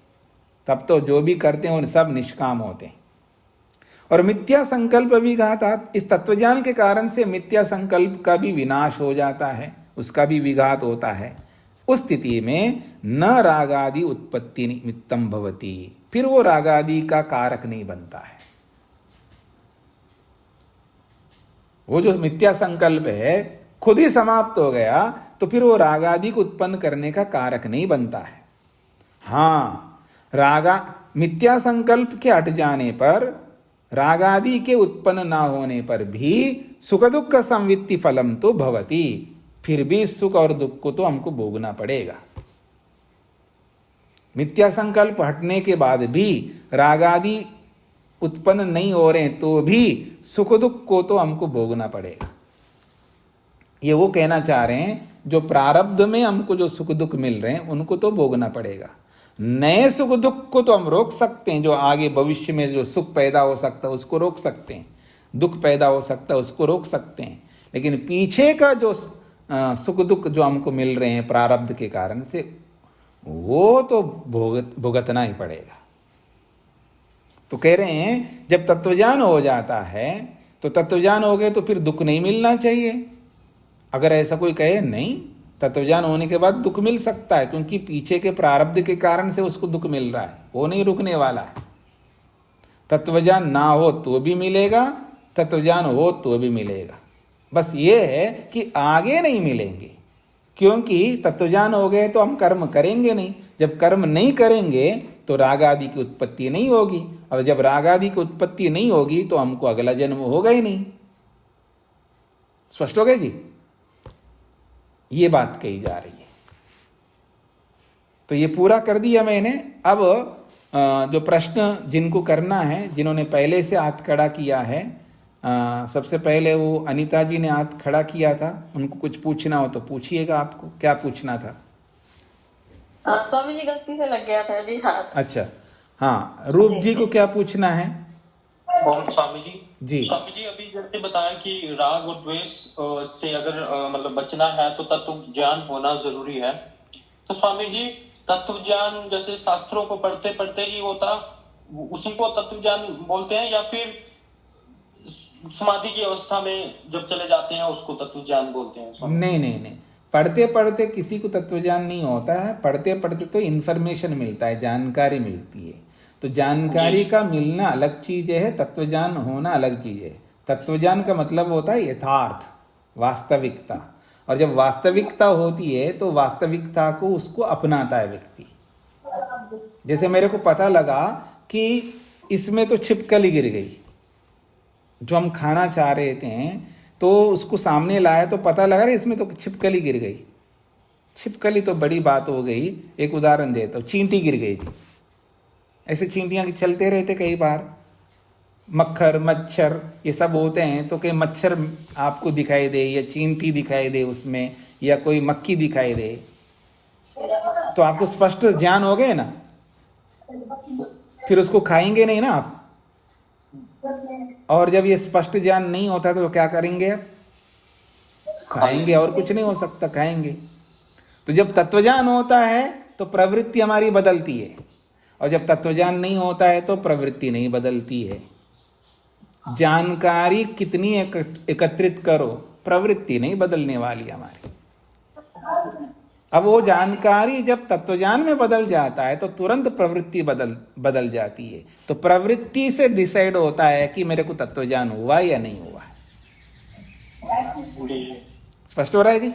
तब तो जो भी करते हैं उन सब निष्काम होते हैं। और मिथ्या संकल्प विघातात, इस तत्वज्ञान के कारण से मिथ्या संकल्प का भी विनाश हो जाता है, उसका भी विघात होता है। उस स्थिति में न रागादि उत्पत्ति निमित्तम भवति, फिर वो रागादि का कारक नहीं बनता है। वो जो मिथ्या संकल्प है खुद ही समाप्त हो गया तो फिर वो रागादि को उत्पन्न करने का कारक नहीं बनता है। हाँ, मिथ्या संकल्प के हट जाने पर, रागादि के उत्पन्न ना होने पर भी सुख दुख संवित्ति फलम तो भवति, फिर भी सुख और दुख को तो हमको भोगना पड़ेगा। मिथ्या संकल्प हटने के बाद भी राग आदि उत्पन्न नहीं हो रहे तो भी सुख दुख को तो हमको भोगना पड़ेगा। ये वो कहना चाह रहे हैं, जो प्रारब्ध में हमको जो सुख दुख मिल रहे हैं उनको तो भोगना पड़ेगा। नए सुख दुख को तो हम रोक सकते हैं, जो आगे भविष्य में जो सुख पैदा हो सकता है उसको रोक सकते हैं, दुख पैदा हो सकता है उसको रोक सकते हैं, लेकिन पीछे का जो सुख दुख जो हमको मिल रहे हैं प्रारब्ध के कारण से, वो तो भुगतना ही पड़ेगा। तो कह रहे हैं जब तत्वज्ञान हो जाता है तो तत्वज्ञान हो गए तो फिर दुख नहीं मिलना चाहिए। अगर ऐसा कोई कहे नहीं, तत्वज्ञान होने के बाद दुख मिल सकता है, क्योंकि पीछे के प्रारब्ध के कारण से उसको दुख मिल रहा है, वो नहीं रुकने वाला है। तत्वज्ञान ना हो तो भी मिलेगा, तत्वज्ञान हो तो भी मिलेगा। बस ये है कि आगे नहीं मिलेंगे, क्योंकि तत्वज्ञान हो गए तो हम कर्म करेंगे नहीं। जब कर्म नहीं करेंगे तो राग आदि की उत्पत्ति नहीं होगी, और जब राग आदि की उत्पत्ति नहीं होगी तो हमको अगला जन्म होगा ही नहीं। स्पष्ट हो गया जी? ये बात कही जा रही है। तो ये पूरा कर दिया मैंने। अब जो प्रश्न जिनको करना है, जिन्होंने पहले से हाथ खड़ा किया है, सबसे पहले वो अनीता जी ने हाथ खड़ा किया था, उनको कुछ पूछना हो तो पूछिएगा। आपको क्या पूछना था? स्वामी जी गलती से लग गया था जी हाथ। अच्छा, हाँ, रूप जी को क्या पूछना है? ओम स्वामी जी। जी स्वामी जी, अभी जैसे बताया कि राग और द्वेष से अगर मतलब बचना है तो तत्व ज्ञान होना जरूरी है। तो स्वामी जी, तत्व ज्ञान जैसे शास्त्रों को पढ़ते पढ़ते ही होता, उसी को तत्व ज्ञान बोलते हैं, या फिर समाधि की अवस्था में जब चले जाते हैं उसको तत्व ज्ञान बोलते हैं? नहीं नहीं नहीं, पढ़ते पढ़ते किसी को तत्वज्ञान नहीं होता है। पढ़ते पढ़ते तो इन्फॉर्मेशन मिलता है, जानकारी मिलती है। तो जानकारी का मिलना अलग चीज है, तत्वज्ञान होना अलग चीज है। तत्वज्ञान का मतलब होता है यथार्थ, वास्तविकता। और जब वास्तविकता होती है तो वास्तविकता को उसको अपनाता है व्यक्ति। जैसे मेरे को पता लगा कि इसमें तो छिपकली गिर गई, जो हम खाना चाह रहे थे तो उसको सामने लाया तो पता लगा रहा इसमें तो छिपकली गिर गई। छिपकली तो बड़ी बात हो गई। एक उदाहरण देता हूँ, चींटी गिर गई थी। ऐसे चींटियाँ चलते रहते कई बार, मक्खर मच्छर ये सब होते हैं, तो कहीं मच्छर आपको दिखाई दे या चींटी दिखाई दे उसमें, या कोई मक्खी दिखाई दे, तो आपको स्पष्ट ज्ञान हो गए ना, फिर उसको खाएंगे नहीं ना आप। और जब ये स्पष्ट ज्ञान नहीं होता तो क्या करेंगे? खाएंगे, और कुछ नहीं हो सकता, खाएंगे। तो जब तत्वज्ञान होता है तो प्रवृत्ति हमारी बदलती है, और जब तत्वज्ञान नहीं होता है तो प्रवृत्ति नहीं बदलती है। जानकारी कितनी एकत्रित करो, प्रवृत्ति नहीं बदलने वाली हमारी। अब वो जानकारी जब तत्वज्ञान में बदल जाता है तो तुरंत प्रवृत्ति बदल जाती है। तो प्रवृत्ति से डिसाइड होता है कि मेरे को तत्वज्ञान हुआ या नहीं हुआ। स्पष्ट हो रहा है जी?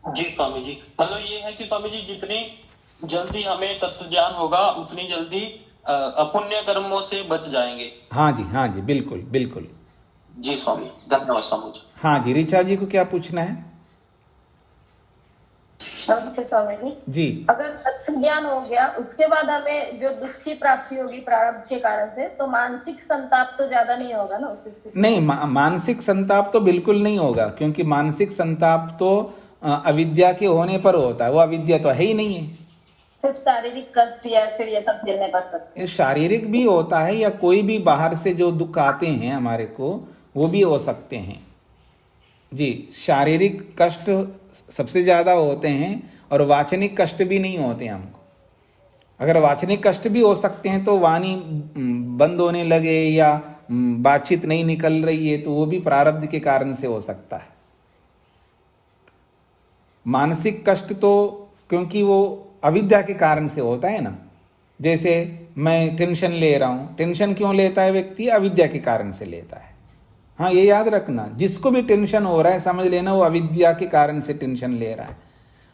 जी स्वामी जी, मतलब ये है कि स्वामी जी जितनी जल्दी हमें तत्व ज्ञान होगा उतनी जल्दी अपुण्य कर्मों से बच जाएंगे। हाँ जी, बिल्कुल बिल्कुल। जी स्वामी, धन्यवाद स्वामी जी। हाँ जी, ऋचा जी को क्या पूछना है? नमस्ते स्वामी जी। जी, अगर तत्व ज्ञान हो गया उसके बाद हमें जो दुख की प्राप्ति होगी प्रारब्ध के कारण से, तो मानसिक संताप तो ज्यादा नहीं होगा ना उस स्थिति? नहीं, मानसिक संताप तो बिल्कुल नहीं होगा, क्योंकि मानसिक संताप तो अविद्या के होने पर होता है। वो अविद्या तो है ही नहीं है। सिर्फ शारीरिक कष्ट या फिर ये सब झेलने पड़ सकते हैं? शारीरिक भी होता है, या कोई भी बाहर से जो दुख आते हैं हमारे को, वो भी हो सकते हैं जी। शारीरिक कष्ट सबसे ज्यादा होते हैं, और वाचनिक कष्ट भी नहीं होते हमको। अगर वाचनिक कष्ट भी हो सकते हैं तो वाणी बंद होने लगे या बातचीत नहीं निकल रही है, तो वो भी प्रारब्ध के कारण से हो सकता है। मानसिक कष्ट तो क्योंकि वो अविद्या के कारण से होता है ना। जैसे मैं टेंशन ले रहा हूँ, टेंशन क्यों लेता है व्यक्ति? अविद्या के कारण से लेता है। हाँ, ये याद रखना, जिसको भी टेंशन हो रहा है समझ लेना वो अविद्या के कारण से टेंशन ले रहा है।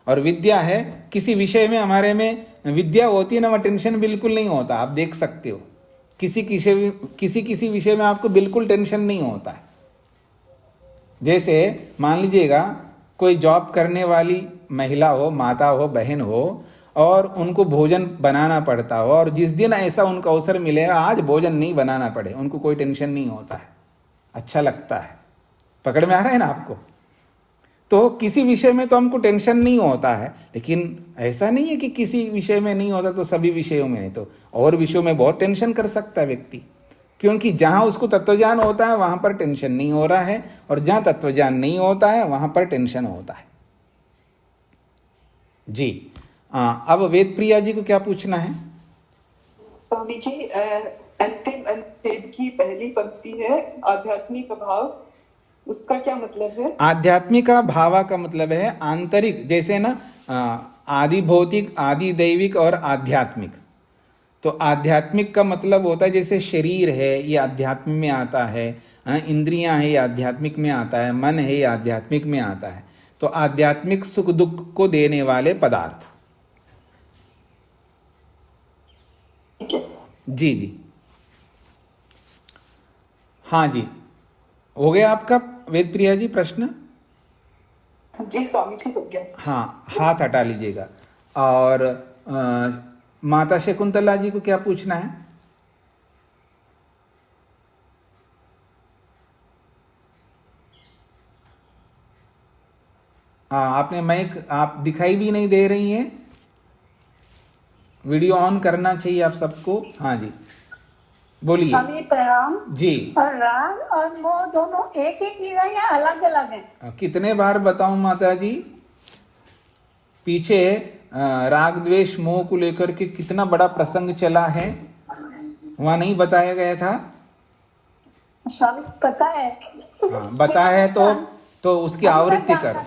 और विद्या है, किसी विषय में हमारे में विद्या होती है ना, वह टेंशन बिल्कुल नहीं होता। आप देख सकते हो किसी विषय में आपको बिल्कुल टेंशन नहीं होता है। जैसे मान लीजिएगा कोई जॉब करने वाली महिला हो, माता हो, बहन हो, और उनको भोजन बनाना पड़ता हो, और जिस दिन ऐसा उनको अवसर मिलेगा आज भोजन नहीं बनाना पड़े, उनको कोई टेंशन नहीं होता है, अच्छा लगता है। पकड़ में आ रहा है ना आपको? तो किसी विषय में तो हमको टेंशन नहीं होता है, लेकिन ऐसा नहीं है कि किसी विषय में नहीं होता तो सभी विषयों में नहीं, तो और विषयों में बहुत टेंशन कर सकता है व्यक्ति, क्योंकि जहां उसको तत्वज्ञान होता है वहां पर टेंशन नहीं हो रहा है, और जहां तत्वज्ञान नहीं होता है वहां पर टेंशन होता है। जी अब वेद प्रिया जी को क्या पूछना है? स्वामी जी, अंतिम अनुच्छेद की पहली पंक्ति है आध्यात्मिक भाव, उसका क्या मतलब है? आध्यात्मिका भावा का मतलब है आंतरिक, जैसे ना आदि भौतिक, आदि दैविक और आध्यात्मिक। तो आध्यात्मिक का मतलब होता है जैसे शरीर है ये आध्यात्म में आता है, इंद्रियां है ये आध्यात्मिक में आता है, मन है ये आध्यात्मिक में आता है। तो आध्यात्मिक सुख दुख को देने वाले पदार्थ। ठीक है। जी जी, हाँ जी, हो गया आपका वेद प्रिया जी प्रश्न? जी स्वामी जी, हो गया। हाँ, हाथ हटा लीजिएगा। और माता शकुंतला जी को क्या पूछना है? हाँ, आपने माइक, आप दिखाई भी नहीं दे रही हैं, वीडियो ऑन करना चाहिए आप सबको। हाँ जी, बोलिए। अभी प्रणाम। जी, और राग और मोह दोनों एक ही चीज है या अलग अलग है? कितने बार बताऊं माता जी, पीछे राग द्वेष मोह को लेकर के कितना बड़ा प्रसंग चला है, वहां नहीं बताया गया था? स्वामी पता है। हाँ, बताया है तो उसकी आवृत्ति करो।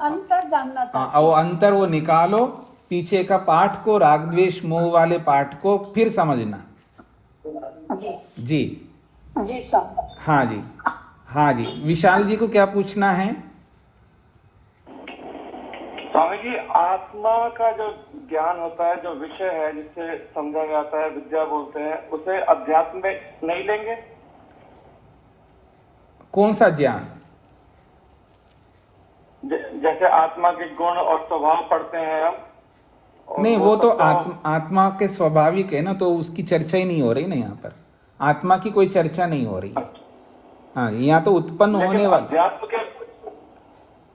अंतर जानना चाहती हाँ, वो अंतर वो निकालो, पीछे का पाठ को, राग द्वेष मोह वाले पाठ को फिर समझना। हूँ। जी जी जी स्वामी। हाँ जी, हाँ जी, विशाल जी को क्या पूछना है? स्वामी जी, आत्मा का जो ज्ञान होता है, जो विषय है जिससे समझा जाता है, विद्या बोलते हैं, उसे अध्यात्म में नहीं लेंगे? कौन सा ज्ञान? जैसे आत्मा के गुण और स्वभाव पढ़ते हैं हम, और नहीं, वो तो सब आत्मा के स्वाभाविक है ना, तो उसकी चर्चा ही नहीं हो रही ना यहाँ पर, आत्मा की कोई चर्चा नहीं हो रही है। हाँ, यहाँ तो उत्पन्न होने वाला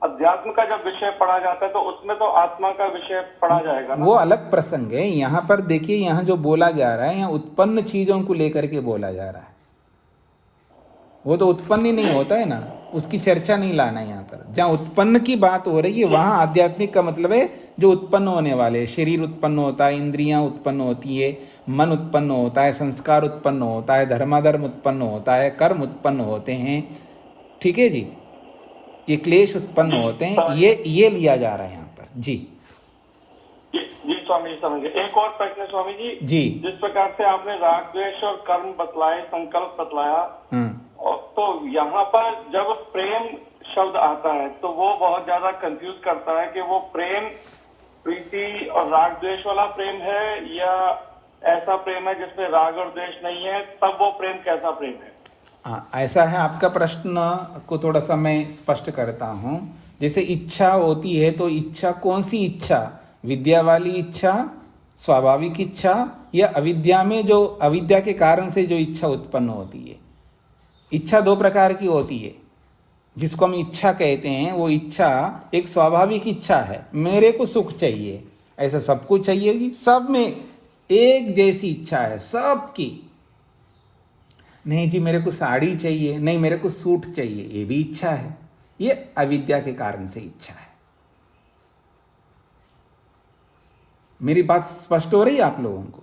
अध्यात्म का जब विषय पढ़ा जाता है तो उसमें तो आत्मा का विषय पढ़ा जाएगा ना? वो अलग प्रसंग है। यहाँ पर देखिए, यहाँ जो बोला जा रहा है, यहाँ उत्पन्न चीजों को लेकर के बोला जा रहा है, वो तो उत्पन्न ही नहीं होता है ना, उसकी चर्चा नहीं लाना है यहाँ पर। जहाँ उत्पन्न की बात हो रही है वहां आध्यात्मिक का मतलब है जो उत्पन्न होने वाले, शरीर उत्पन्न होता है, इंद्रियां उत्पन्न होती है, मन उत्पन्न होता है, संस्कार उत्पन्न होता है, धर्माधर्म उत्पन्न होता है, कर्म उत्पन्न होते हैं, ठीक है जी, ये क्लेश उत्पन्न होते हैं, ये लिया जा रहा है यहाँ पर। जी जी स्वामी जी, समझ गए। एक और प्रश्न है स्वामी जी। जी, जिस प्रकार से आपने राग द्वेष और कर्म बतलाए, संकल्प बतलाया, और तो यहाँ पर जब प्रेम शब्द आता है तो वो बहुत ज्यादा कंफ्यूज करता है कि वो प्रेम प्रीति और राग द्वेष वाला प्रेम है या ऐसा प्रेम है जिसमें राग और द्वेष नहीं है, तब वो प्रेम कैसा प्रेम है? हाँ, ऐसा है। आपका प्रश्न को थोड़ा सा मैं स्पष्ट करता हूँ। जैसे इच्छा होती है, तो इच्छा कौन सी इच्छा? विद्या वाली इच्छा, स्वाभाविक इच्छा, या अविद्या में जो अविद्या के कारण से जो इच्छा उत्पन्न होती है। इच्छा दो प्रकार की होती है, जिसको हम इच्छा कहते हैं। वो इच्छा एक स्वाभाविक इच्छा है, मेरे को सुख चाहिए, ऐसा सबको चाहिए जी, सब में एक जैसी इच्छा है सबकी। नहीं जी मेरे को साड़ी चाहिए, नहीं मेरे को सूट चाहिए, ये भी इच्छा है, ये अविद्या के कारण से इच्छा है। मेरी बात स्पष्ट हो रही है आप लोगों को?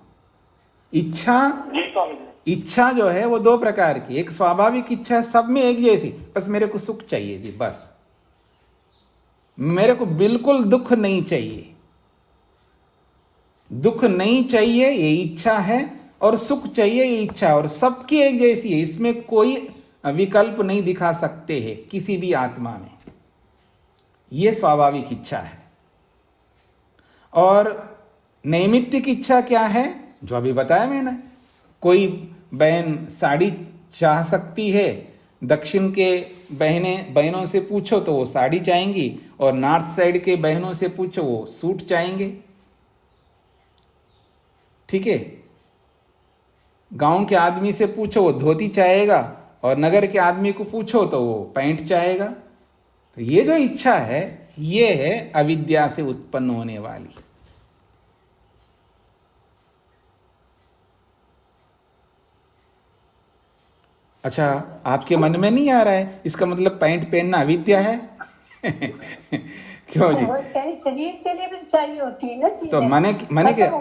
इच्छा जो है वो दो प्रकार की, एक स्वाभाविक इच्छा है, सब में एक जैसी, बस मेरे को सुख चाहिए जी, बस मेरे को बिल्कुल दुख नहीं चाहिए, दुख नहीं चाहिए ये इच्छा है, और सुख चाहिए ये इच्छा है, और सबकी एक जैसी है, इसमें कोई विकल्प नहीं दिखा सकते हैं किसी भी आत्मा में। ये स्वाभाविक इच्छा है। और नैमित्तिक इच्छा क्या है? जो अभी बताया मैंने, कोई बहन साड़ी चाह सकती है, दक्षिण के बहनों से पूछो तो वो साड़ी चाहेंगी, और नॉर्थ साइड के बहनों से पूछो वो सूट चाहेंगे। ठीक है, गांव के आदमी से पूछो वो धोती चाहेगा, और नगर के आदमी को पूछो तो वो पैंट चाहेगा। तो ये जो इच्छा है ये है अविद्या से उत्पन्न होने वाली। अच्छा, आपके मन में नहीं आ रहा है, इसका मतलब पैंट पहनना अविद्या है? क्यों जी? शरीर के लिए भी चाहिए होती है ना चीजें। तो मैंने क्या,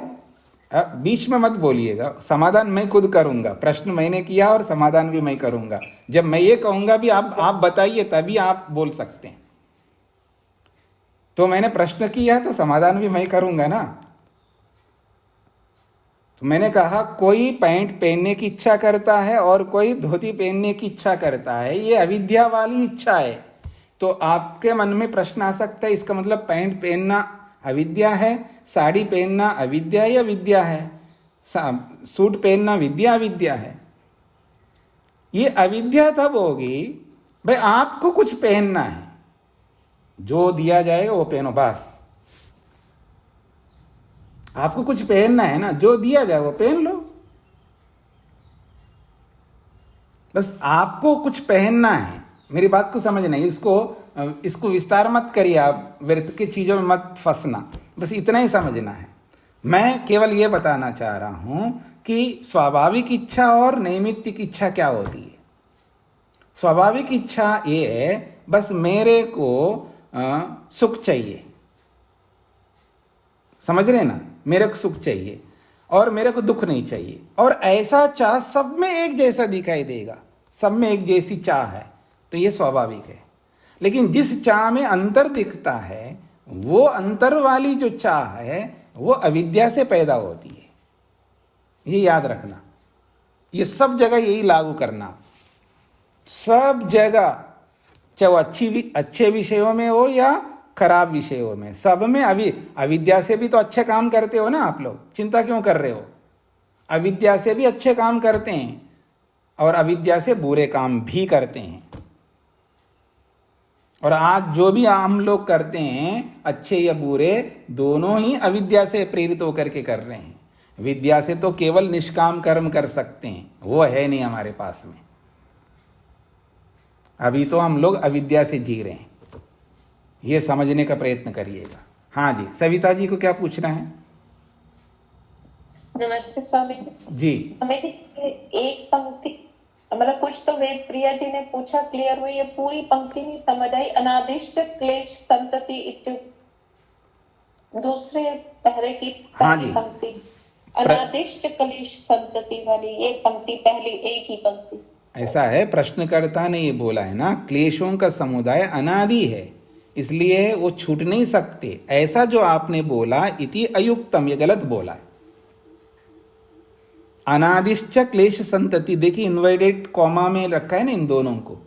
बीच में मत बोलिएगा, समाधान मैं खुद करूंगा। प्रश्न मैंने किया और समाधान भी मैं करूंगा। जब मैं ये कहूंगा भी आप बताइए तभी आप बोल सकते हैं। तो मैंने प्रश्न किया तो समाधान भी मैं करूंगा ना। तो मैंने कहा कोई पैंट पहनने की इच्छा करता है और कोई धोती पहनने की इच्छा करता है, ये अविद्या वाली इच्छा है। तो आपके मन में प्रश्न आ सकता है, इसका मतलब पैंट पहनना अविद्या है, साड़ी पहनना अविद्या या विद्या है, सूट पहनना विद्या अविद्या है? ये अविद्या तब होगी भाई आपको कुछ पहनना है, जो दिया जाएगा वो पहनो, बस। आपको कुछ पहनना है ना, जो दिया जाए वो पहन लो, बस। आपको कुछ पहनना है, मेरी बात को समझना है। इसको विस्तार मत करिए, आप व्यर्थ की चीजों में मत फंसना, बस इतना ही समझना है। मैं केवल ये बताना चाह रहा हूं कि स्वाभाविक इच्छा और नैमित्तिक इच्छा क्या होती है। स्वाभाविक इच्छा ये है बस मेरे को सुख चाहिए, समझ रहे ना, मेरे को सुख चाहिए और मेरे को दुख नहीं चाहिए। और ऐसा चाह सब में एक जैसा दिखाई देगा, सब में एक जैसी चाह है, तो ये स्वाभाविक है। लेकिन जिस चाह में अंतर दिखता है, वो अंतर वाली जो चाह है वो अविद्या से पैदा होती है। ये याद रखना, ये सब जगह यही लागू करना, सब जगह, चाहे वो अच्छे विषयों में हो या खराब विषयों में, सब में। अविद्या से भी तो अच्छे काम करते हो ना आप लोग, चिंता क्यों कर रहे हो? अविद्या से भी अच्छे काम करते हैं और अविद्या से बुरे काम भी करते हैं। और आज जो भी हम लोग करते हैं, अच्छे या बुरे, दोनों ही अविद्या से प्रेरित होकर के कर रहे हैं। विद्या से तो केवल निष्काम कर्म कर सकते हैं, वो है नहीं हमारे पास में। अभी तो हम लोग अविद्या से जी रहे हैं, ये समझने का प्रयत्न करिएगा। हाँ जी, सविता जी को क्या पूछना है? नमस्ते स्वामी जी। स्वामी जी, एक पंक्ति मतलब कुछ तो वेद प्रिया जी ने पूछा, क्लियर हुई, ये पूरी पंक्ति नहीं समझ आई। अनादिष्ट क्लेश संतति इत्युक्ते दूसरे पहरे की पहली पंक्ति, अनादिष्ट क्लेश संतति वाली ये पंक्ति, पहली एक ही पंक्ति। ऐसा है, प्रश्नकर्ता ने ये बोला है ना, क्लेशों का समुदाय अनादि है, इसलिए वो छूट नहीं सकते। ऐसा जो आपने बोला इति अयुक्तम, ये गलत बोला है। अनादिश्च क्लेश संतति, देखिए इन्वर्टेड कॉमा में रखा है ना इन दोनों को,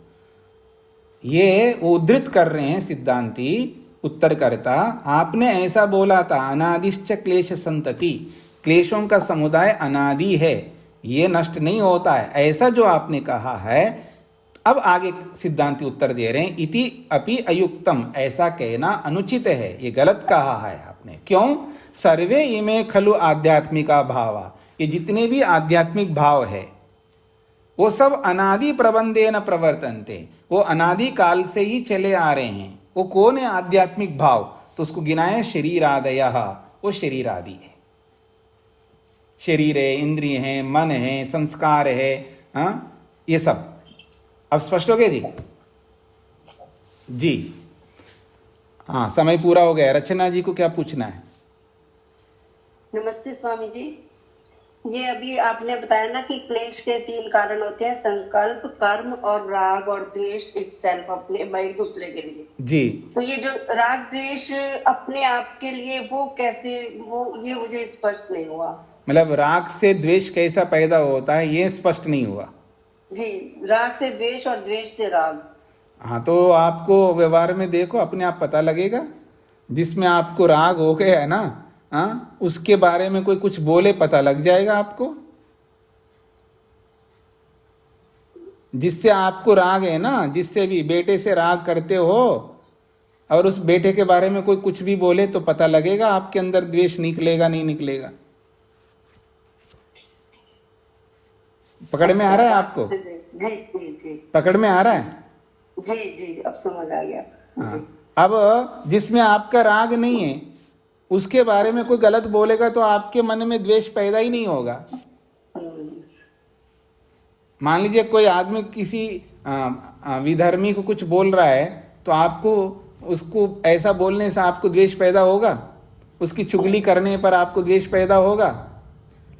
ये उद्धृत कर रहे हैं सिद्धांती उत्तरकर्ता। आपने ऐसा बोला था, अनादिश्च क्लेश संतति, क्लेशों का समुदाय अनादि है, ये नष्ट नहीं होता है, ऐसा जो आपने कहा है। अब आगे सिद्धांती उत्तर दे रहे हैं, इति अपि अयुक्तम, ऐसा कहना अनुचित है, ये गलत कहा है आपने। क्यों? सर्वे इमे खलु आध्यात्मिका भावा, ये जितने भी आध्यात्मिक भाव है वो सब अनादि प्रबंधेन प्रवर्तन्ते, वो अनादि काल से ही चले आ रहे हैं। वो कौन है आध्यात्मिक भाव? तो उसको गिनाए शरीरादयः, वो शरीर आदि है। शरीर है, इंद्रिय है, मन है, संस्कार है, हाँ, ये सब। अब स्पष्ट हो गया जी? जी हाँ, समय पूरा हो गया। रचना जी को क्या पूछना है? नमस्ते स्वामी जी, ये अभी आपने बताया ना कि क्लेश के 3 कारण होते हैं, संकल्प, कर्म और राग और द्वेष इटसेल्फ, अपने एक दूसरे के लिए जी। तो ये जो राग द्वेष अपने आप के लिए, वो कैसे, वो ये मुझे स्पष्ट नहीं हुआ। मतलब राग से द्वेष कैसा पैदा होता है ये स्पष्ट नहीं हुआ जी। राग से द्वेष और द्वेष से राग। हाँ, तो आपको व्यवहार में देखो, अपने आप पता लगेगा। जिसमें आपको राग हो गया है ना, हाँ, उसके बारे में कोई कुछ बोले पता लग जाएगा आपको। जिससे आपको राग है ना, जिससे भी बेटे से राग करते हो और उस बेटे के बारे में कोई कुछ भी बोले तो पता लगेगा आपके अंदर द्वेष निकलेगा नहीं निकलेगा। पकड़ में आ रहा है आपको? जी जी जी पकड़ में आ रहा है? जी जी अब समझ आ गया। हाँ। अब जिसमें आपका राग नहीं है उसके बारे में कोई गलत बोलेगा तो आपके मन में द्वेष पैदा ही नहीं होगा। मान लीजिए कोई आदमी किसी विधर्मी को कुछ बोल रहा है तो आपको उसको ऐसा बोलने से आपको द्वेष पैदा होगा, उसकी चुगली करने पर आपको द्वेष पैदा होगा।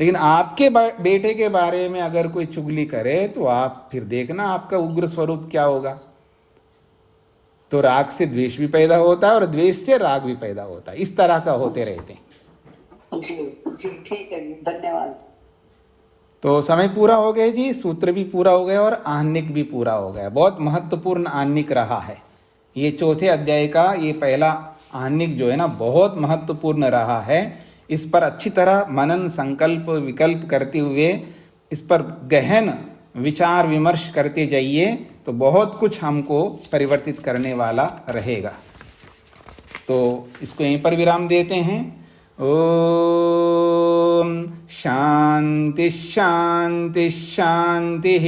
लेकिन आपके बेटे के बारे में अगर कोई चुगली करे तो आप फिर देखना आपका उग्र स्वरूप क्या होगा। तो राग से द्वेष भी पैदा होता है और द्वेष से राग भी पैदा होता है। इस तरह का होते रहते हैं। जी जी ठीक है जी, धन्यवाद। तो समय पूरा हो गया जी, सूत्र भी पूरा हो गया और आहनिक भी पूरा हो गया। बहुत महत्वपूर्ण आहनिक रहा है ये चौथे अध्याय का। ये पहला आहनिक जो है ना बहुत महत्वपूर्ण रहा है। इस पर अच्छी तरह मनन संकल्प विकल्प करते हुए इस पर गहन विचार विमर्श करते जाइए तो बहुत कुछ हमको परिवर्तित करने वाला रहेगा। तो इसको यहीं पर विराम देते हैं। ओम शांति शांति शांति।